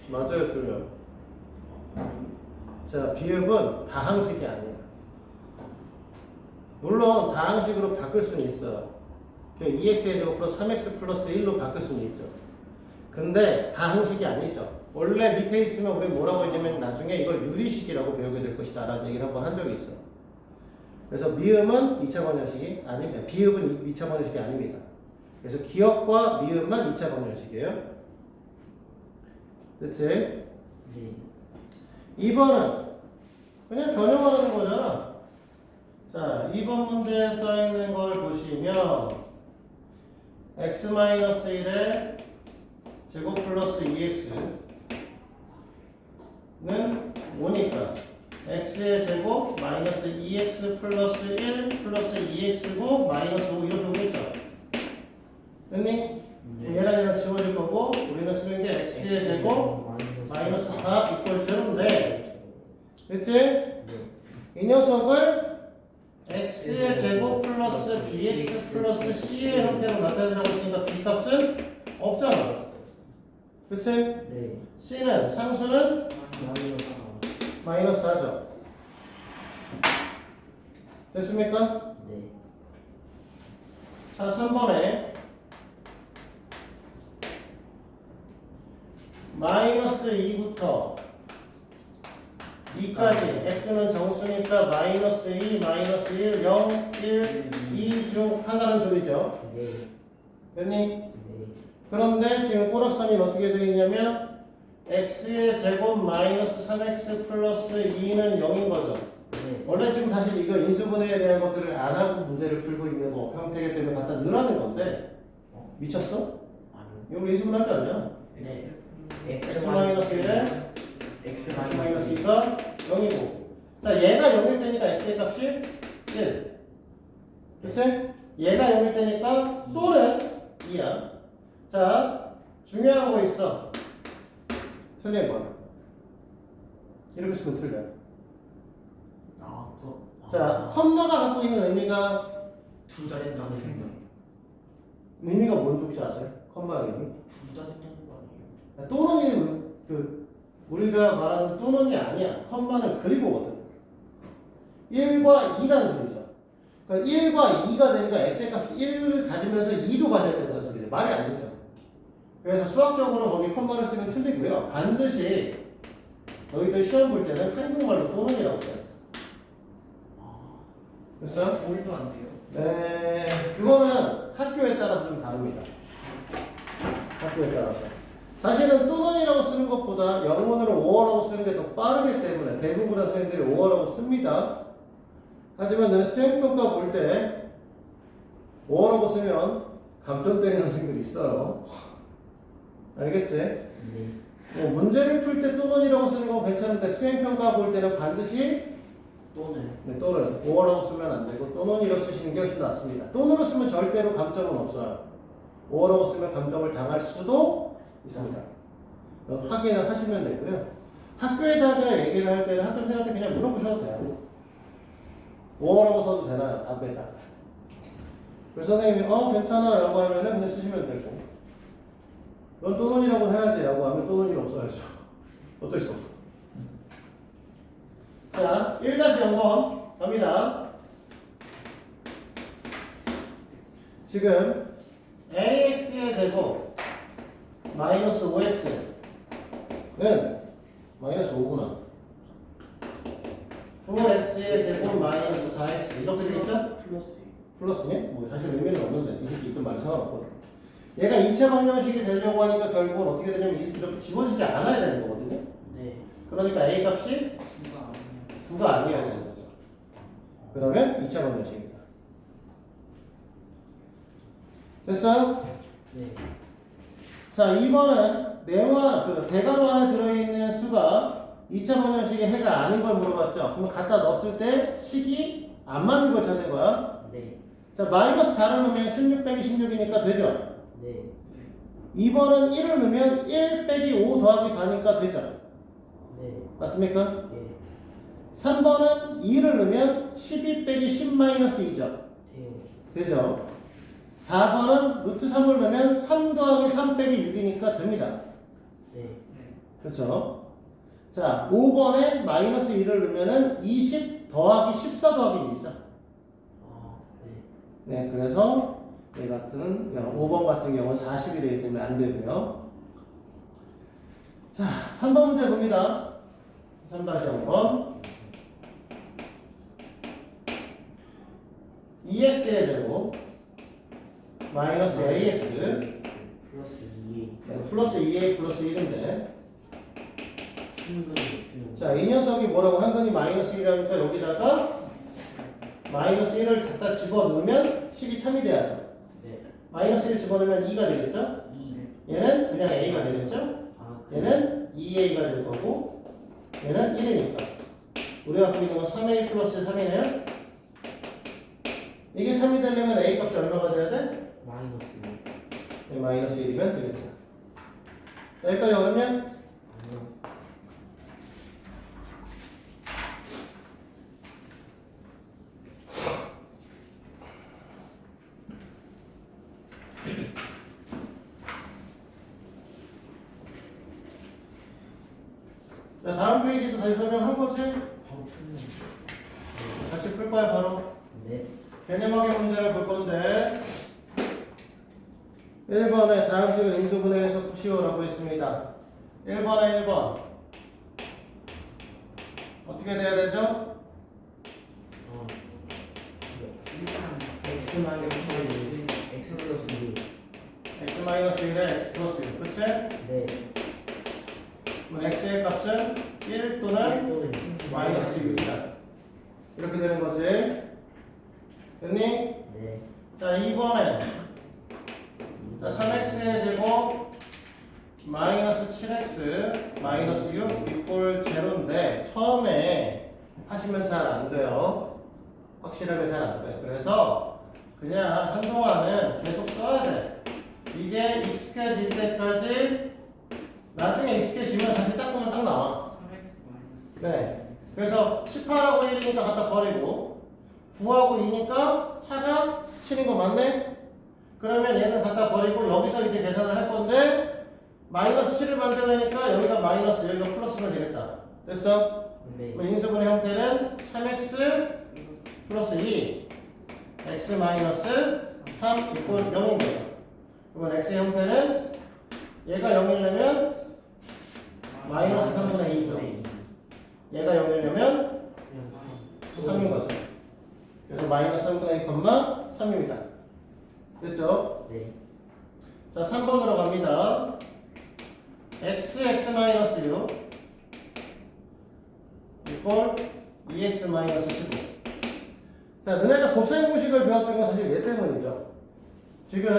맞아요, 틀려요. 자, 비읍은 다항식이 아니야. 물론 다항식으로 바꿀 수는 있어. 2x의 제곱 플러스 3x 플러스 1로 바꿀 수는 있죠. 근데 다항식이 아니죠. 원래 밑에 있으면 우리 뭐라고 했냐면 나중에 이걸 유리식이라고 배우게 될 것이다 라는 얘기를 한번 한 적이 있어. 그래서 미음은 2차 방정식이 아닙니다. 비읍은 2차 방정식이 아닙니다. 그래서 기억과 미음만 2차 방정식이에요. 됐지? 네. 2번은 그냥 변형하는 거잖아. 자, 2번 문제에 써있는 걸 보시면 x-1의 제곱 플러스 2x는 5니까 x의 제곱 마이너스 2x 플러스 1 플러스 2x고 마이너스 5 이렇게 오겠죠? 됐니? 얘랑 얘랑 지워질 거고 우리는 쓰는 게 x의 제곱 마이너스 4 이퀄 제로인데 그치? 네. 이 녀석을 x의 제곱 플러스 bx 플러스 c의 형태로 나타내라고 했으니까 b 값은 없잖아 그치? 네. c는 상수는 마이너스 4죠 됐습니까? 네. 자 3번에 마이너스 2부터 2까지 x는 정수니까 마이너스 2, 마이너스 1, 0, 1, 2 중 하나는 소리죠 네. 됐니? 네. 그런데 지금 꼬락선이 어떻게 되어 있냐면 x의 제곱 마이너스 3x 플러스 2는 0인 거죠 네. 원래 지금 사실 이거 인수분해에 대한 것들을 안 하고 문제를 풀고 있는 거 형태기 때문에 갖다 넣으라는 건데 미쳤어? 아니요. 이거 인수분해 할 줄 알잖아 네. x 마이너스 1에 x x 마이너스 2가 0이고 자 얘가 0일 때니까 x의 값이 1 그치? 얘가 0일 때니까 또는 2야 자 중요한 거 있어 틀린 거야 이렇게 쓰면 틀려 자 컴마가 갖고 있는 의미가 둘다 된다는 생각. 의미가 뭔지 혹시 아세요? 컴마의 의미? 둘다 된다는 거 아니에요? 또는이 우리가 말하는 또는이 아니야. 컴마는 그리고거든. 1과 2라는 소리죠. 그러니까 1과 2가 되니까 x의 값 1을 가지면서 2도 가져야 된다는 소리죠. 말이 안 되죠. 그래서 수학적으로 거기 컴마를 쓰면 틀리고요. 반드시 너희들 시험 볼 때는 한국말로 또는이라고 써요. 됐어요? 오일도 안 돼요. 네, 그거는 학교에 따라서 좀 다릅니다. 학교에 따라서. 사실은 또는이라고 쓰는 것보다 영문으로 5어라고 쓰는 게 더 빠르기 때문에 대부분의 선생님들이 5어라고 씁니다. 하지만 너는 수행평가 볼 때 5어라고 쓰면 감점 때리는 선생님들이 있어요. 알겠지? 네. 문제를 풀 때 또는이라고 쓰는 건 괜찮은데 수행평가 볼 때는 반드시 또는 네, 또는 5어라고 쓰면 안 되고 또는이라고 쓰시는 게 훨씬 낫습니다. 또는으로 쓰면 절대로 감점은 없어요. 5어라고 쓰면 감점을 당할 수도 있습니다. 확인을 하시면 되고요. 학교에다가 얘기를 할 때는 학교 선생님한테 그냥 물어보셔도 돼요. 5어라고 써도 되나요? 답에다. 그래서 선생님이 괜찮아 라고 하면은 그냥 쓰시면 되고 넌 또는이라고 해야지 라고 하면 또는이라고 써야죠. 어쩔 수 없어. 자, 1-0번 갑니다. 지금 ax의 제곱 마이너스 5x는 마이너스 5구나. 9x의 제곱 마이너스 4x 이렇게 되겠죠? 플러스. 플러스니? 뭐 사실 의미는 없는데 이 새끼 있든 말이 상관없거든. 얘가 2차 방정식이 되려고 하니까 결국은 어떻게 되냐면 이 새끼 이렇게 지워지지 않아야 되는 거거든요. 네. 그러니까 a 값이 누가 9가 아니에요. 아니어야 되는 거죠. 그러면 2차 방정식입니다. 됐어요? 네. 자, 2번은 대괄호 안에 들어있는 수가 2차 방정식의 해가 아닌 걸 물어봤죠. 그럼 갖다 넣었을 때 식이 안 맞는 걸 찾는 거야. 네. 자, 마이너스 4를 넣으면 16 빼기 16이니까 되죠. 네. 2번은 1을 넣으면 1 빼기 5 더하기 4니까 되죠. 네. 맞습니까? 네. 3번은 2를 넣으면 12 빼기 10 마이너스 2죠. 돼요. 되죠. 4번은 루트 3을 넣으면 3 더하기 3 빼기 6이니까 됩니다. 네. 그렇죠. 자, 5번에 마이너스 1을 넣으면 20 더하기 14 더하기 1이죠. 네. 네, 그래서 얘 같은 5번 같은 경우는 40이 되기 때문에 안 되고요. 자, 3번 문제 봅니다. 3-0번 2x의 제곱 마이너스 ax 플러스 2. 네, 플러스 2a 플러스 1인데 충분히 있으면. 자, 이 녀석이 뭐라고 한근이 마이너스 1이라니까 여기다가 마이너스 1을 갖다 집어넣으면 식이 참이 돼야죠. 네. 마이너스 1 집어넣으면 2가 되겠죠? 2. 얘는 그냥 a가 되겠죠? 아, 얘는 2a가 될 거고 얘는 1이니까 우리가 갖고 있는 건 3a 플러스 3이네요. 이게 3이 되려면 a 값이 얼마가 돼야 돼? 마이너스 2. 네, 마이너스 1이면 되겠죠. 여기까지 어렵냐? 아니요. 자, 다음 페이지도 다시 설명한 거지? 바로 풀면. 같이 풀 거야, 바로. 네. 개념학의 문제를 볼 건데 1번에 다음 식을 인수분해해서 푸시오라고 했습니다. 1번에 1번 어떻게 돼야 되죠? x 마이너스 1, x 플러스 2. x 마이너스 1에 x 플러스 1 그치? 네. 그럼 x의 값은 1 또는 마이너스 6이다. 이렇게 되는 거지. 됐니? 네. 자 2번에 자 3x의 제곱 마이너스 7x 마이너스 6 이꼴 제로인데 처음에 하시면 잘 안 돼요. 확실하게 잘 안 돼. 그래서 그냥 한동안은 계속 써야 돼. 이게 익숙해질 때까지 나중에 익숙해지면 사실 딱 보면 딱 나와. 3x 마이너스 네. 그래서 18하고 1이니까 갖다 버리고 9하고 2니까 차가 7인 거 맞네? 그러면 얘는 갖다 버리고 여기서 이제 계산을 할 건데 마이너스 7을 만들려니까 여기가 마이너스 여기가 플러스면 되겠다. 됐어? 네. 그럼 인수분해 형태는 3x 플러스 2 x 마이너스 3 이꼴 0인 거죠. 그러면 x의 형태는 얘가 0이려면 마이너스 3분의 2죠. 얘가 0이려면 3인 거죠. 그래서 마이너스 3분의 2, 3입니다. 됐죠? 네. 자, 3번으로 갑니다. x 마이너스 6 이꼴 2x 마이너스 15. 자, 너네가 곱셈 공식을 배웠던 건 사실 얘 때문이죠. 지금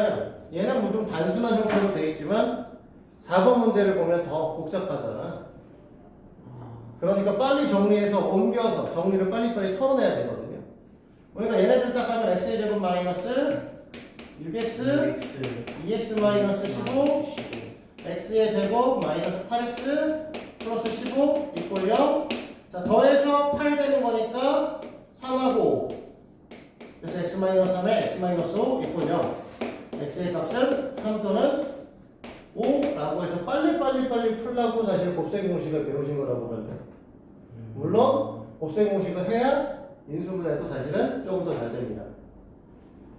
얘는 뭐 좀 단순한 형태로 되어 있지만 4번 문제를 보면 더 복잡하잖아. 그러니까 빨리 정리해서 옮겨서 정리를 빨리빨리 털어내야 되거든요. 그러니까 얘네들 딱 하면 x의 제곱 마이너스 6x 2x 마이너스 15 x의 제곱 마이너스 8x 플러스 15 이꼴 0. 자, 더해서 8 되는 거니까 3하고 5. 그래서 x 마이너스 3에 x 마이너스 5 이꼴 0. x의 값은 3 또는 5라고 해서 빨리 풀라고 사실 곱셈 공식을 배우신 거라고 보면 돼요. 물론 곱셈 공식을 해야 인수분해도 사실은 조금 더 잘 됩니다.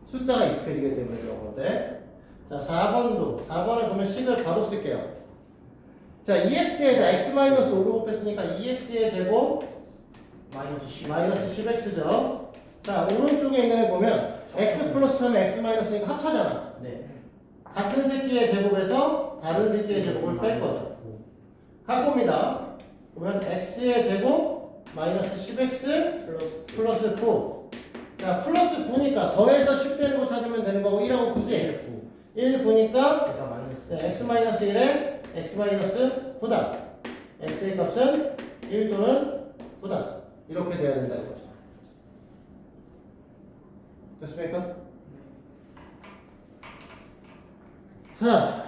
숫자가 익숙해지기 때문에 그런 건데. 자, 4번에 보면 식을 바로 쓸게요. 자, 2x에다 x-5로 곱했으니까 2x의 제곱 마이너스 10. 마이너스 10x죠. 자, 오른쪽에 있는 애 보면 x 플러스 3에 x-니까 합차잖아. 네. 같은 새끼의 제곱에서 다른 새끼의 제곱을 뺄 거죠. 갖고입니다. 보면 x의 제곱 마이너스 10x 플러스 9. 자, 플러스 9니까 더해서 10 되는 거 찾으면 되는 거고 1하고 9지? 1, 9니까 제가 마이너스. 네, x 마이너스 1에 x 마이너스 9다. x의 값은 1 또는 9다. 이렇게 돼야 된다는 거죠. 됐습니까? 자,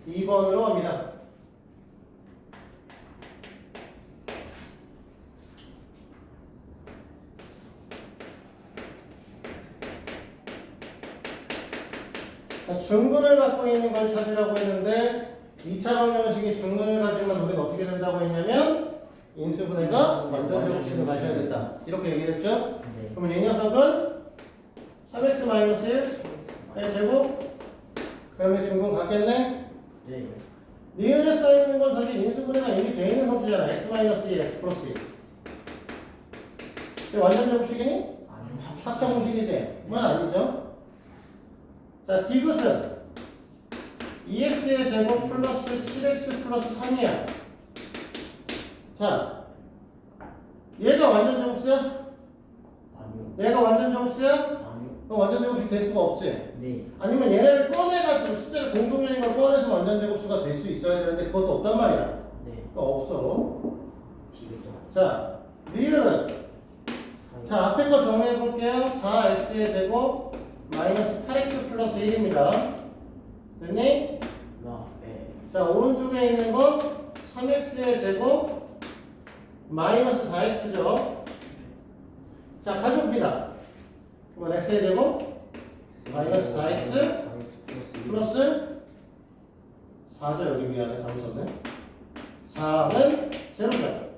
2번으로 갑니다. 자, 중근을 갖고 있는 걸 찾으라고 했는데 2차 방정식이 중근을 가지면 우리는 어떻게 된다고 했냐면 인수분해가 완전 제곱식을 가셔야 된다. 이렇게 얘기를 했죠? 네. 그러면 이 녀석은 3x-1의 제곱 그러면 중근 같겠네? 네. 니은에 써있는 건 사실 인수분해가 이미 되어 있는 상태잖아. x-2, x 플러스 1. 근데 완전 제곱식이니? 아니요. 합차 공식이지? 그건 아니죠. 자, 디귿은 2x의 제곱 플러스 7x 플러스 3이야. 자, 얘가 완전 제곱수야? 아니요. 얘가 완전 제곱수야? 아니요. 그럼 완전 제곱식 될 수가 없지? 네. 아니면 얘네를 꺼내가지고 숫자를 공통적인 걸 꺼내서 완전 제곱수가 될 수 있어야 되는데 그것도 없단 말이야. 네. 그거 없어. 뒤겠죠. 자, 리을은 자 앞에 거 정리해 볼게요. 4x의 제곱 마이너스 8x 플러스 1입니다. 됐니? 네. 자 오른쪽에 있는 건 3x의 제곱 마이너스 4x죠. 자 가져옵니다. 그러면 x의 제곱 마이너스 4x 플러스 4죠. 여기 미안해 잘못 썼네. 4는 제로죠.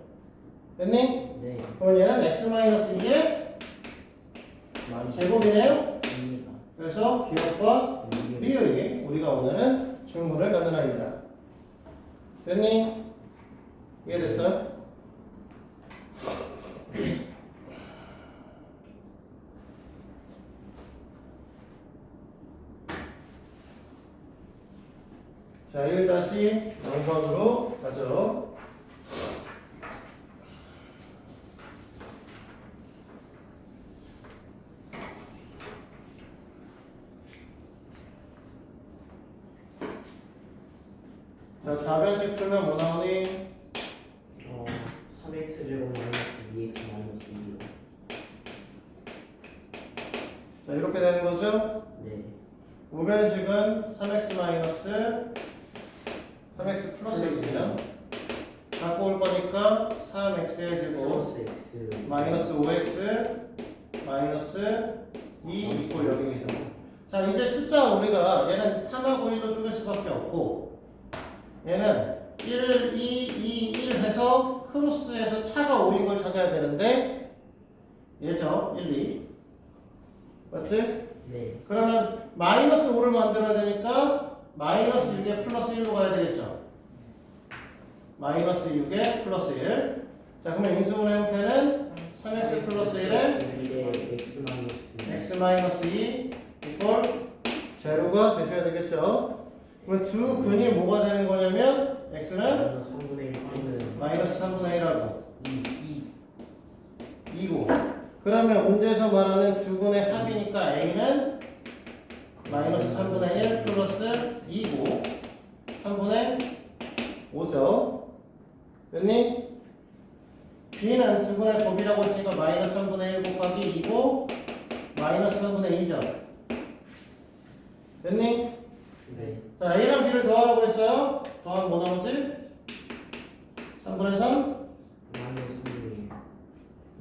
됐니? 네. 그러면 얘는 x 마이너스 2의 제곱이네요. 그래서 기억과 리을이 우리가 오늘은 중문을 갖는 아이입니다. 됐니? 이해됐어? 자, 1-0번으로 가죠. 자, 좌변식 풀면 뭐 나오니? 3x 제곱 마이너스 2x 마이너스 2요. 자, 이렇게 되는 거죠? 네. 우변식은 3x 마이너스 3x 플러스 x네요. 갖고 올 거니까 3x의 제곱 플러스 x 마이너스 5x 마이너스 2 이꼴 0입니다. 자, 이제 숫자 우리가 얘는 3하고 1로 쪼갤 수밖에 없고 얘는 1, 2, 2, 1 해서 크로스해서 차가 5인 걸 찾아야 되는데 얘죠. 1, 2 맞지? 네. 그러면 마이너스 5를 만들어야 되니까 마이너스 6에 플러스 1로 가야 되겠죠. 마이너스 6에 플러스 1. 자, 그러면 인수분해 형태는 3x 플러스 1에 x 마이너스 x 마이너스 2 이꼴 제로가 되셔야 되겠죠. 그러면 두 근이 뭐가 되는 거냐면 x는 마이너스 3분의 1 마이너스 3분의 1하고 2 2고 그러면 문제에서 말하는 두 근의 합이니까 a는 마이너스 3분의 1 플러스 2고 3분의 5죠. 됐니? b는 두 근의 곱이라고 했으니까 마이너스 3분의 1 곱하기 2고 마이너스 3분의 2죠. 됐니? 네. 자, a랑 b를 더하라고 했어요. 더하면 뭐 나오지? 3분의 3? 마이너스 3분의 1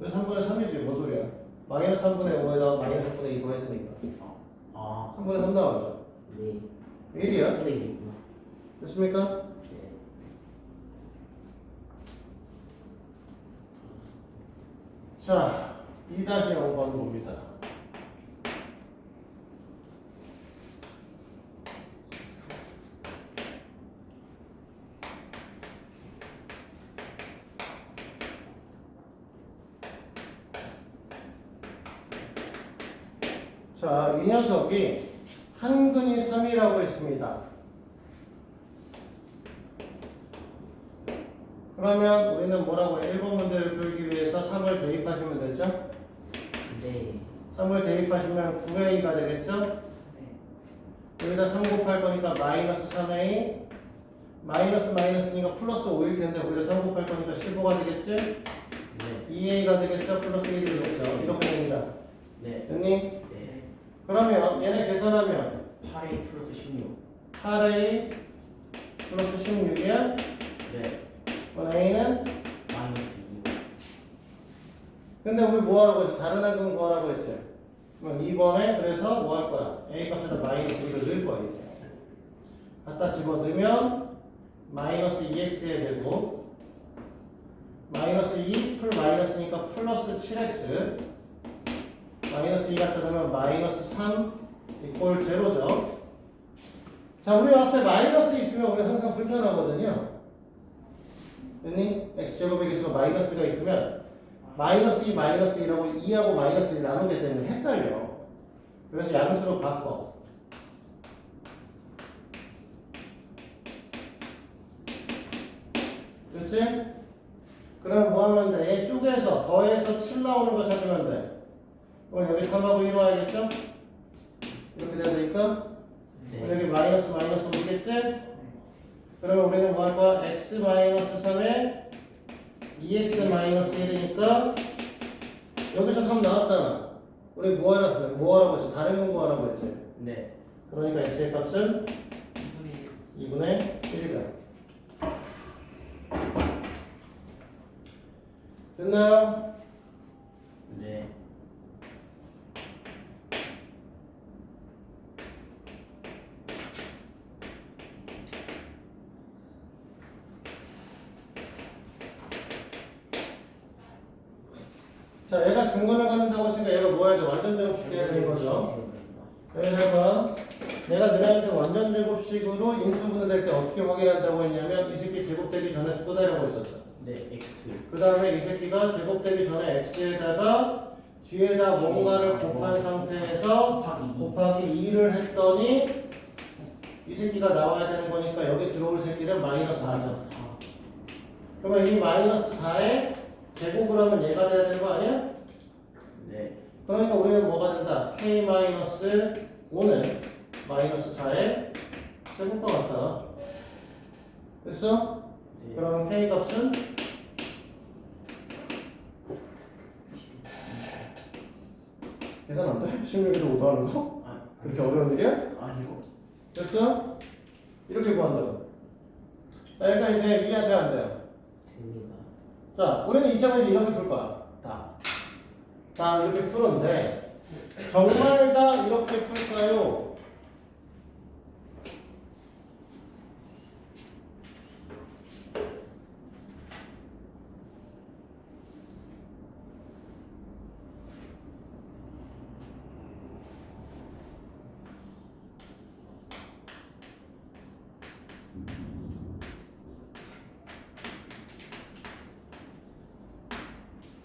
왜 3분의 3이지? 뭔 소리야? 마이너스 3분의 5에다가 마이너스 3분의 2 더했으니까 3분의 3 나왔죠. 네. 1이야. 3분의 1이구나. 됐습니까? 네. 자, 2-0번 봅니다. 자, 이 녀석이 한 근이 3이라고 했습니다. 그러면 우리는 뭐라고 해? 1번 문제를 풀기 위해서 3을 대입하시면 되죠? 네. 3을 대입하시면 9a가 되겠죠? 여기다 3 곱할 거니까 마이너스 3a 마이너스 마이너스니까 플러스 5일 텐데 우리가 3 곱할 거니까 15가 되겠지? 네. 2a가 되겠죠? 플러스 1이 되겠어. 이렇게 됩니다. 네. 됐니? 네. 그러면 얘네 계산하면 8a 플러스 16. 8a 플러스 16이야? 네. 그럼 a는? 마이너스 2. 근데 우리 뭐 하라고 했지? 다른 한근 구하라고 했지? 그럼 2번에 그래서 뭐 할 거야? a 값에다 마이너스 2를 넣을 거야 이제. 갖다 집어넣으면 마이너스 2x의 제곱 마이너스 2 풀 마이너스니까 플러스 7x 마이너스 2 갖다 넣으면 마이너스 3 이꼴 제로죠. 자, 우리 앞에 마이너스 있으면 우리 항상 불편하거든요. 됐니? x제곱의 개수가 마이너스가 있으면 마이너스 2 마이너스 2라고 2하고 마이너스 1 나누게 되면 헷갈려. 그래서 양수로 바꿔. 그렇지? 그럼 뭐 하면 돼? 얘 쪼개서 더해서 7 나오는 거 찾으면 돼. 그럼 여기 3하고 1 와야겠죠? 이렇게 돼야 되니까 여기 마이너스 마이너스 오겠지? 그러면 우리는 뭐 할 거야? x 마이너스 3에 2x 마이너스 1이니까 여기서 3 나왔잖아. 우리 뭐 하라고 했어? 다른 건 뭐 하라고 했지? 네. 그러니까 x의 값은 2분의 2분의 1이다. 됐나요? 네. 자, 얘가 중간을 갖는다고 했으니까 얘가 뭐 해야 돼? 완전 제곱식 해야 되는 거죠. 여기다가 내가 너네한테 완전 제곱식으로 인수분해될 때 어떻게 확인한다고 했냐면 이 새끼 제곱되기 전에 쏟아내라고 했었죠. 네, x. 그 다음에 이 새끼가 제곱되기 전에 x에다가 뒤에다 뭔가를 곱한 상태에서 곱하기 2를 했더니 이 새끼가 나와야 되는 거니까 여기 들어올 새끼는 마이너스 4죠. 4. 그러면 이 마이너스 4에 제곱을 하면 얘가 돼야 되는 거 아니야? 네. 그러니까 우리는 뭐가 된다? k-5는 마이너스 4의 제곱과 같다. 됐어? 네. 그러면 k 값은 계산 안 돼? 16에도 5도 하는 거? 아, 그렇게 어려운 일이야? 아니고. 됐어? 이렇게 구한다고. 자, 그러니까 이제 이해한테 안 돼요. 됩니다. 자, 우리는 2차문제 이렇게 풀 거야. 다 이렇게 푸는데 정말 다 이렇게 풀까요?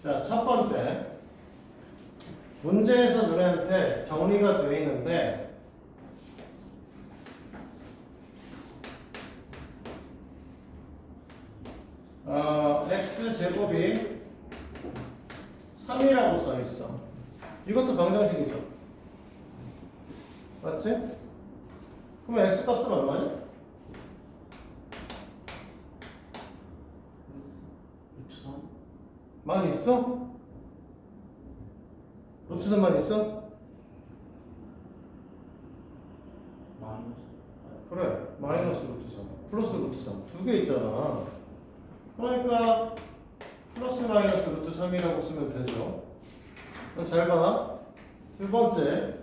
자, 첫 번째. 문제에서 너네한테 정리가 되어 있는데 x제곱이 3이라고 써 있어. 이것도 방정식이죠. 맞지? 그러면 x값은 얼마냐? 루트 3? 많이 있어? 루트 3만 있어? 마이너스. 그래. 마이너스 루트 3 플러스 루트 3 두 개 있잖아. 그러니까 플러스 마이너스 루트 3이라고 쓰면 되죠. 그럼 잘 봐. 두 번째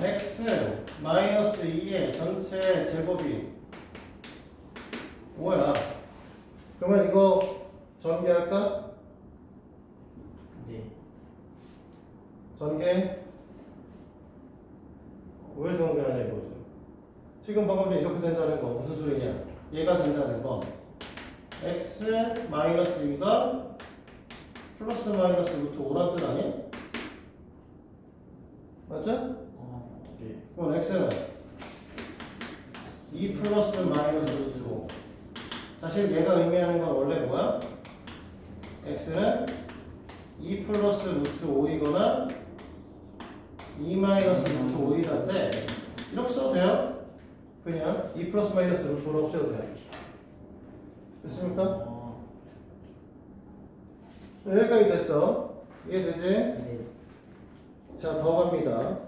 x 마이너스 2의 전체 제곱이 뭐야? 그러면 이거 전개할까? 네. 전개? 왜 전개하냐 이거죠. 지금 방금 전에 이렇게 된다는 거 무슨 소리냐? 얘가 된다는 건 x 마이너스 2가 플러스 마이너스 루트 5란 뜻 아니야? 맞죠? 네. 그럼 x는 2 플러스 마이너스 루트 5. 사실 얘가 의미하는 건 원래 뭐야? x는 2 플러스 루트 5이거나 2 마이너스 루트 5이란데 이렇게 써도 돼요? 그냥 2 플러스 마이너스 루트 5라고 써도 돼요. 됐습니까? 여기까지 됐어. 이해되지? 네. 자, 더 갑니다.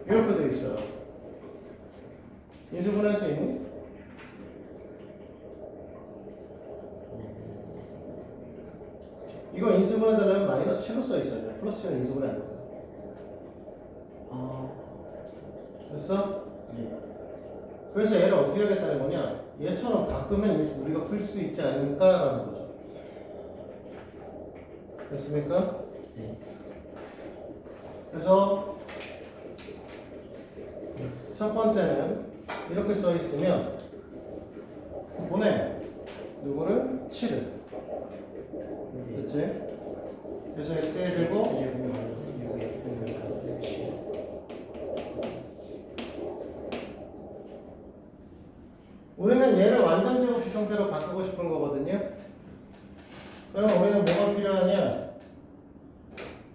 이렇게 돼 있어요. 인수분할 수 있니? 이거 인수분해되려면 마이너스 7로 써 있어야 돼. 플러스 7은 인수분해 안 돼. 됐어? 네. 그래서 얘를 어떻게 하겠다는 거냐? 얘처럼 바꾸면 우리가 풀 수 있지 않을까라는 거죠. 됐습니까? 네. 그래서 첫 번째는 이렇게 써 있으면 보내 누구를? 7을. 네. 그렇지? 그래서 x의 제곱 제곱 마이너스 6x 우리는 얘를 완전 제곱식 형태로 바꾸고 싶은 거거든요. 그럼 우리는 뭐가 필요하냐?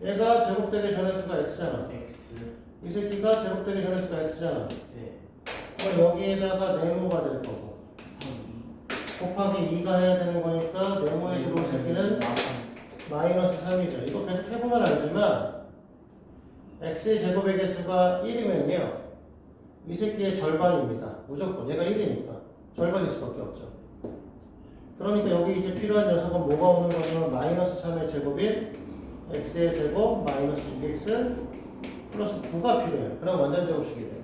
얘가 제곱되기 전의 수가 x잖아. X. 이 새끼가 제곱되기 전의 수가 x잖아. 네. 그럼 여기에다가 네모가 될 거고 곱하기 2가 해야 되는 거니까 네모에 들어올 새끼는 마이너스 3이죠. 이거 계속 해보면 알지만 x의 제곱의 개수가 1이면요 이 새끼의 절반입니다. 무조건 얘가 1이니까 절반일 수밖에 없죠. 그러니까 여기 이제 필요한 녀석은 뭐가 오는 거냐면 마이너스 3의 제곱인 x의 제곱 마이너스 6x 플러스 9가 필요해요. 그럼 완전 제곱식이 돼요.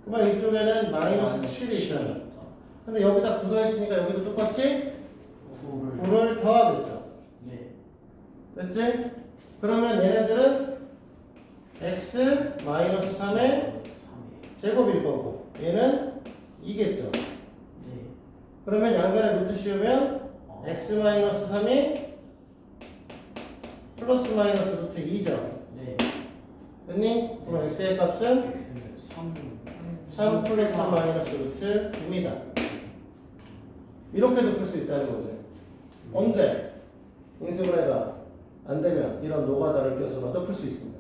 그러면 이쪽에는 마이너스 7이 있잖아요. 근데 여기다 9가 있으니까 여기도 똑같이 9를 더하겠죠. 네. 됐지? 그러면 얘네들은 x 마이너스 3의 제곱일 거고 얘는 2겠죠. 네. 그러면 양변에 루트 씌우면 x 마이너스 3이 플러스 마이너스 루트 2죠. 네. 됐니? 그럼 x의 값은 X는 3 플러스 마이너스 루트 2입니다. 이렇게도 풀 수 있다는 거죠. 언제? 인수분해가 안 되면 이런 노가다를 껴서라도 풀 수 있습니다.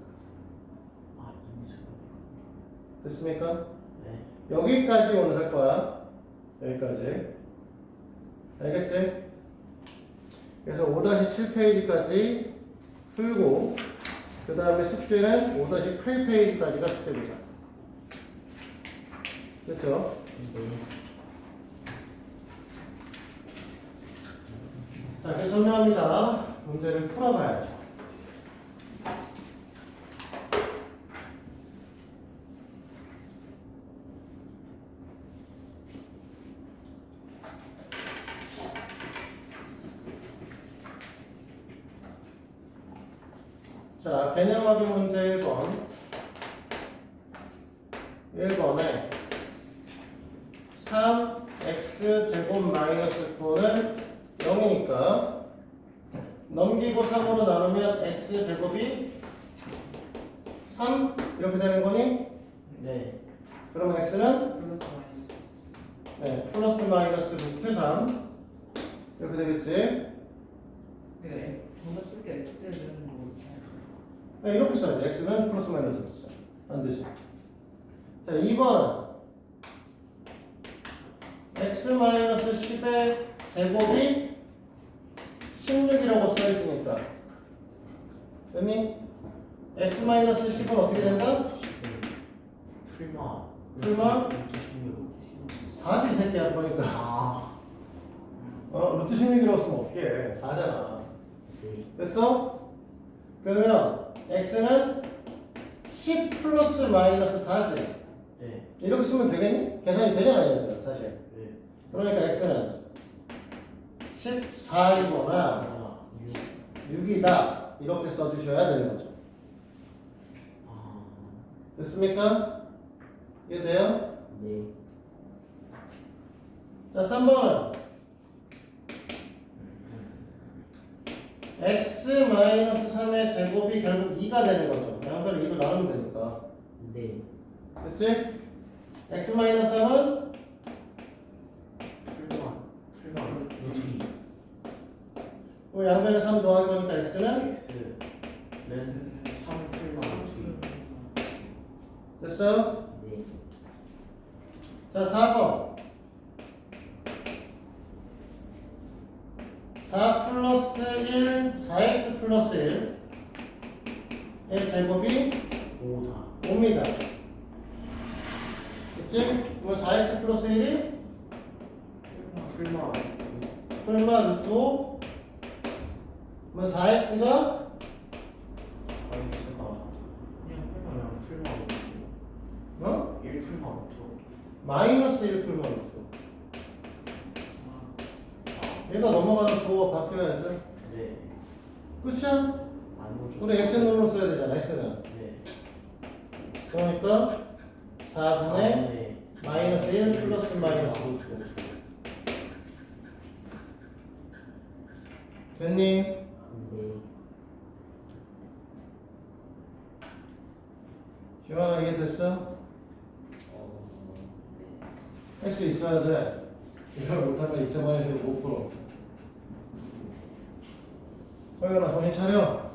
아, 인수분해. 됐습니까? 네. 여기까지 오늘 할 거야. 여기까지. 알겠지? 그래서 5-7페이지까지 풀고 그 다음에 숙제는 5-8페이지까지가 숙제입니다. 그렇죠? 네. 자, 이렇게 설명합니다. 문제를 풀어봐야죠. 자, 개념 확인 문제 1번. 1번에 3x 제곱 마이너스 9는 0이니까 넘기고 3으로 나누면 x 제곱이 3 이렇게 되는 거니? 네. 그럼 x는 네, 플러스 마이너스 루트 3 이렇게 되겠지? 네, 뭔가 쓸게 X는 뭐 네, 이렇게 써야지. x는 플러스 마이너스 루트 3 반드시. 자, 2번 x 마이너스 10의 제곱이 16이라고 써있으니까 됐니? x 마이너스 10은 어떻게 된다? 풀마. 풀마? 16. 4지 이 새끼야. 그러니까 아. 루트 16이라고 쓰면 어떻게 해? 4잖아. 네. 됐어? 그러면 x는 10 플러스 마이너스 4지. 네. 이렇게 쓰면 되겠니? 계산이 되잖아 얘들은 사실. 네. 그러니까 x는 14이거나 아, 6. 6이다 이렇게 써주셔야 되는 거죠. 아. 됐습니까? 이해돼요? 네. 자, 3번은 x-3의 제곱이 결국 2가 되는 거죠. 양변을 2로 나누면 되니까. 네. 그치? x-3은 풀마. 루트 양변에 3 더할 거니까 x는 X는 3 풀마 루트 됐어요? 네. 자, 4번 4 플러스 1 4x 플러스 1의 제곱이 5다. 5입니다. 그치? 그럼 4x 플러스 1이 풀마. 풀마 루트 5 그럼 4x가 X가 그냥 풀마 루트. 어? 1 풀마 루트. 마이너스 1 풀마 루트 얘가 넘어가는 도어가 바뀌어야죠. 네. 그쵸? 안 우리 x는으로 써야 되잖아. x는 네. 그러니까 4분의 네. 마이너스 1 플러스 마이너스 루트 됐니? 네. 지원아 이해됐어? 할 수 있어야 돼. 이걸 못하면 2,000원에서 못 풀어. 서영아 정신 차려.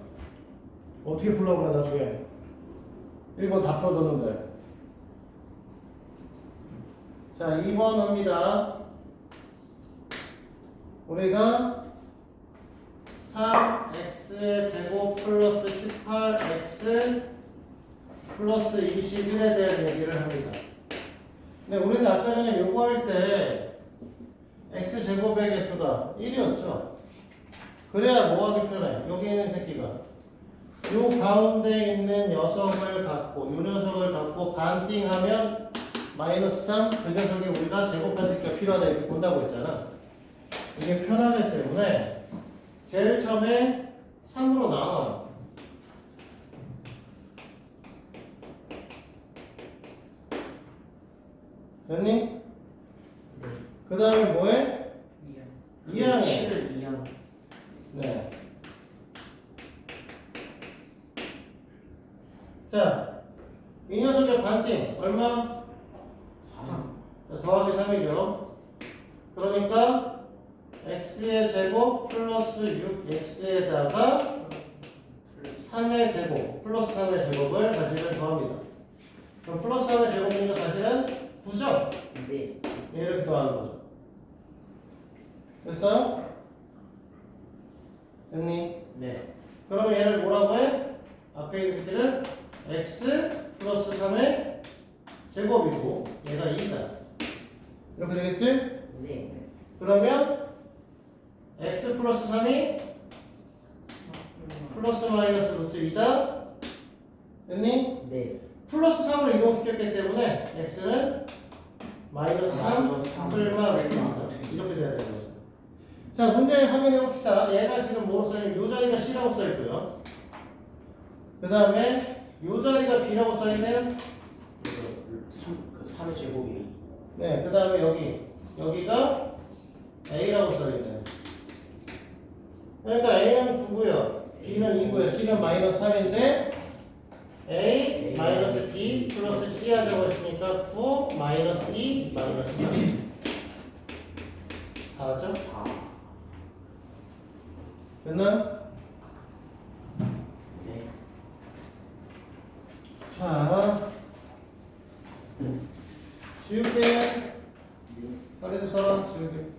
어떻게 풀려고 그래 나중에. 1번 다 풀어줬는데. 자 2번 합니다. 우리가 3x의 제곱 플러스 18x 플러스 21에 대한 얘기를 합니다. 근데 우리는 아까 전에 요구할 때 x제곱의 개수가 1이었죠. 그래야 뭐 하기 편해? 여기 있는 새끼가 요 가운데 있는 녀석을 갖고 요 녀석을 갖고 반띵하면 마이너스 3, 그 녀석이 우리가 제곱한 새끼가 필요하다 이렇게 본다고 했잖아. 이게 편하기 때문에 제일 처음에 3으로 나눠. 됐니? 그 다음에 뭐해? 2항에 7을 2항. 네. 자, 이 녀석의 반띵 얼마? 3. 자, 더하기 3이죠. 그러니까 x의 제곱 플러스 6x에다가 3의 제곱 플러스 3의 제곱을 사실은 더합니다. 그럼 플러스 3의 제곱이니까 사실은 9죠? 네. 이렇게 더하는 거죠. 됐어? 됐니? 네. 그러면 얘를 뭐라고 해? 앞에 있는 새끼는 x 플러스 3의 제곱이고 얘가 2다. 이렇게 되겠지? 네. 그러면 x 플러스 3이 플러스 마이너스 루트 2다. 됐니? 네. 플러스 3으로 이동시켰기 때문에 x는 마이너스 3 풀마 루트 2다. 이렇게 돼야 되는 거죠. 자, 문제 확인해 봅시다. 얘가 지금 뭐로 써있는 요 자리가 C라고 써있고요. 그 다음에 요 자리가 B라고 써있는 그 3의 제곱이. 네, 그 다음에 여기가 A라고 써있네. 그러니까 A는 9고요. B는 2고요. C는 마이너스 3인데 A 마이너스 B 플러스 C 하자고 했으니까 9 마이너스 2 마이너스 3 4죠? 4. 됐나? 네. 자, 지울게. 빨리 써라, 지울게.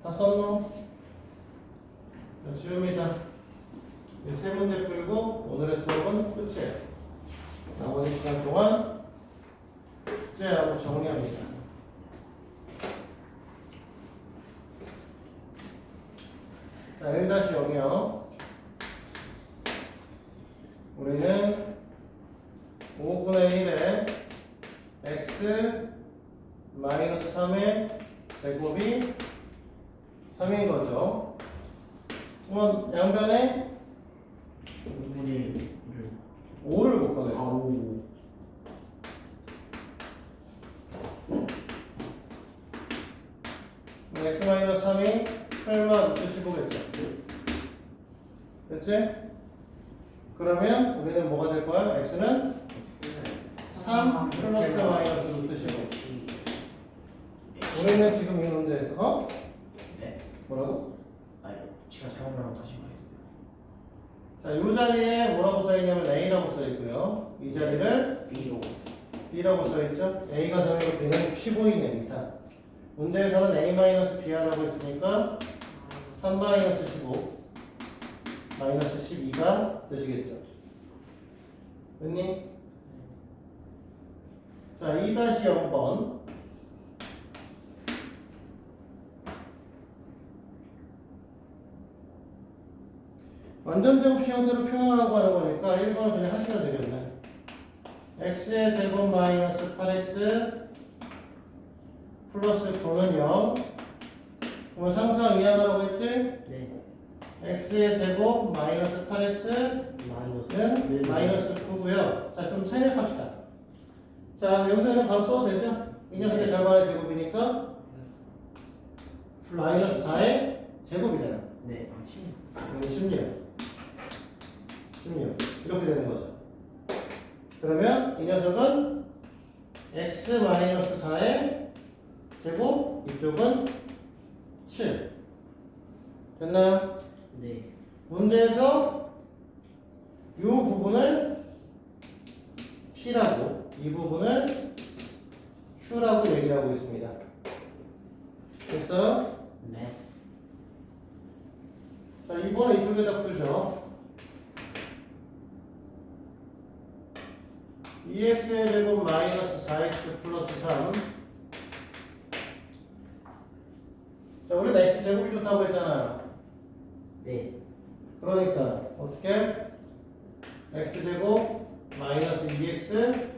다 썼노? 자, 지웁니다. 이 세 문제 풀고 오늘의 수업은 끝이에요. 나머지 시간 동안 숙제하고 정리합니다. 자, 1-0이요. 우리는 5분의 1에 x 마이너스 3의 제곱이 3인 거죠. 그러면 양변에 5분의 1을. 5를 못 아, 꺼내죠. 5. x 마이너스 3이 설마 루트 15겠죠. 됐지? 그러면 우리는 뭐가 될 거야? x는 3 플러스 마이너스 루트 15. 우리는 지금 이 문제에서 네. 뭐라고? 아니, 제가 잘못 말하고 다시 말했어요. 자, 이 자리에 뭐라고 써있냐면 a라고 써있고요. 이 자리를 B로. b라고 써있죠. a가 3이고 b는 15인입니다. 문제에서는 a-b라고 했으니까 3-15 마이너스 12가 되시겠죠. 됐니? 자, 2-0번. 완전제곱식 형태로 표현하라고 하는 거니까 1번을 그냥 하시면 되겠네. x의 제곱 마이너스 8x 플러스 9는 0. 그러면 상수항 이항하라고 했지? 네. x의 제곱 마이너스 8x는 마이너스. 마이너스 9고요. 자, 좀 생략합시다. 자, 여기서는 바로 써도 되죠? 이 녀석의 절반의 제곱이니까 마이너스 4의 제곱이잖아. 네. 아, 16. 이건 16. 16. 이렇게 되는 거죠. 그러면 이 녀석은 x 마이너스 4의 제곱, 이쪽은 7. 됐나요? 네. 문제에서 이 부분을 p라고, 이 부분을 q라고 얘기를 하고 있습니다. 됐어? 네. 자, 이번에 이쪽에다 풀죠. 2x의 제곱 마이너스 4x 플러스 3. 자, 우리는 x 제곱이 좋다고 했잖아요. 네. 그러니까 어떻게? x 제곱 마이너스 2x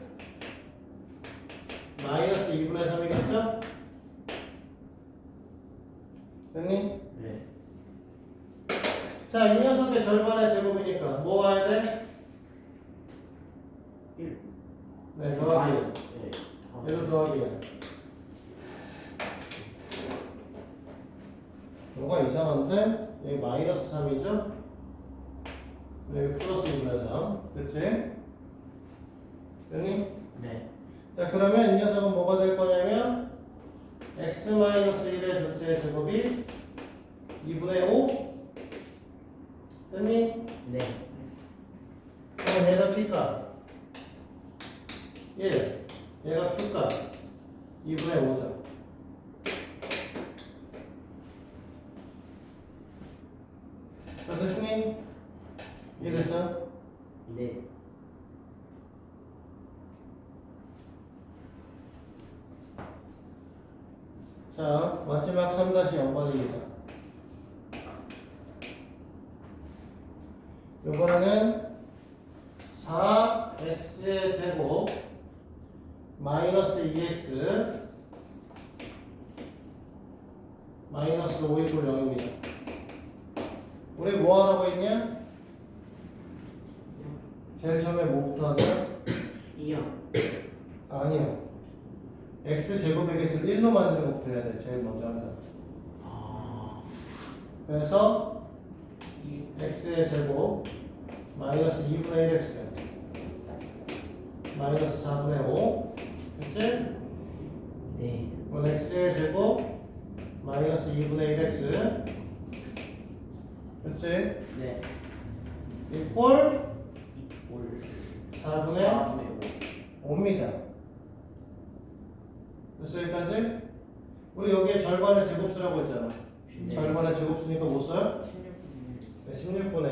마이너스 2분의 3이겠죠? 됐니? 네. 자, 이 녀석의 절반의 제곱이니까 뭐 와야 돼? 1. 네, 더하기 1. 네. 얘도 더하기 1. 뭐가 이상한데? 여기 마이너스 3이죠? 여기 플러스 2분의 3. 그치? 됐니? 네. 자, 그러면 이 녀석은 뭐가 될 거냐면 x 마이너스 1의 전체의 제곱이 2분의 5. 됐니? 네. 그럼 얘가 p값 1, 얘가 q값 2분의 5죠. 자, 됐으니? 이해됐어? 네. 자, 마지막 3-0번입니다. 이번에는 4x의 제곱 마이너스 2x 마이너스 5 이퀄 0입니다. 우리 뭐 하라고 했냐? 제일 처음에 뭐부터 하냐? 2요. 아니요. x 제곱의 깃을 1로 만드는 것부터 해야 돼. 제일 먼저 하자. 아. 그래서 x의 제곱 마이너스 2분의 1x 마이너스 4분의 5 그치? 네. 그럼 x의 제곱 마이너스 2분의 1x 그치? 네. 이꼴 올. 4분의 5입니다. 그래서 여기까지 우리 여기에 절반의 제곱수라고 했잖아. 네. 절반의 제곱수니까 뭐 써요? 16분의 네, 16분의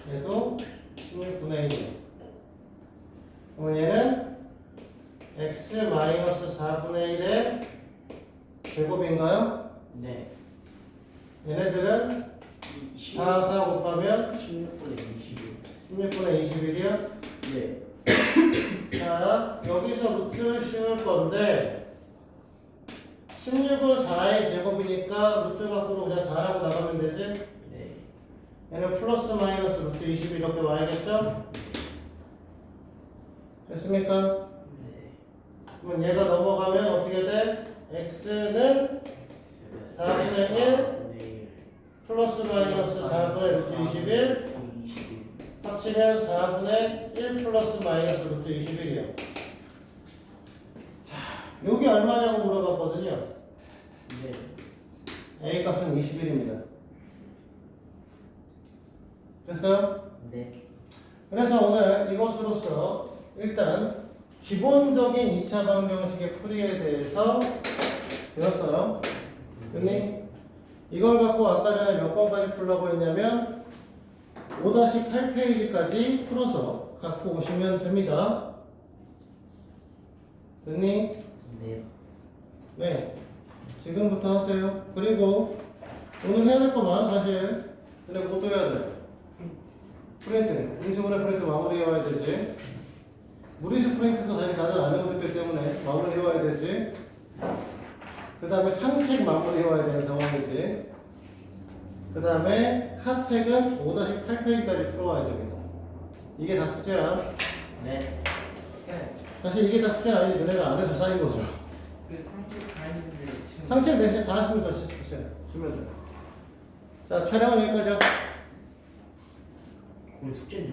1. 얘도 16분의 1이에요. 그러면 얘는 x 마이너스 4분의 1의 제곱인가요? 네. 얘네들은 4, 4 곱하면 16분의 21. 16분의 21이요. 네. 자, 여기서 루트를 씌울 건데 16은 4의 제곱이니까 루트 밖으로 그냥 4라고 나가면 되지? 네. 얘는 플러스 마이너스 루트 20 이렇게 와야겠죠? 됐습니까? 네. 그럼 얘가 넘어가면 어떻게 돼? x는 4분의 1 플러스 마이너스 4분의 루트 21 합치면 4분의 1 플러스 마이너스 루트 21이요. 자, 여기 얼마냐고 물어봤거든요. 네. A 값은 21입니다. 됐어요? 네. 그래서 오늘 이것으로써 일단 기본적인 2차 방정식의 풀이에 대해서 배웠어요. 됐니? 이걸 갖고 아까 전에 몇 번까지 풀라고 했냐면 5-8페이지까지 풀어서 갖고 오시면 됩니다. 됐니? 네. 네. 지금부터 하세요. 그리고 오늘 해야 될 거 많아 사실. 근데 그것도 해야 돼. 프린트. 인수분해 프린트 마무리해 와야 되지. 무리수 프린트도 사실 다들 안 해보셨기 때문에 마무리해 와야 되지. 그 다음에 상책 마무리해 와야 되는 상황이지. 그 다음에 하책은 5-8페이지까지 풀어와야 됩니다. 이게 다 숙제야. 네. 네. 사실 이게 다 숙제는 아니지. 너네가 안 해서 쌓인 거죠. 상체 다 했는데 지금 상체 대신 다 하시면 주세요. 주면 돼요. 자, 촬영은 여기까지요. 오늘 숙제는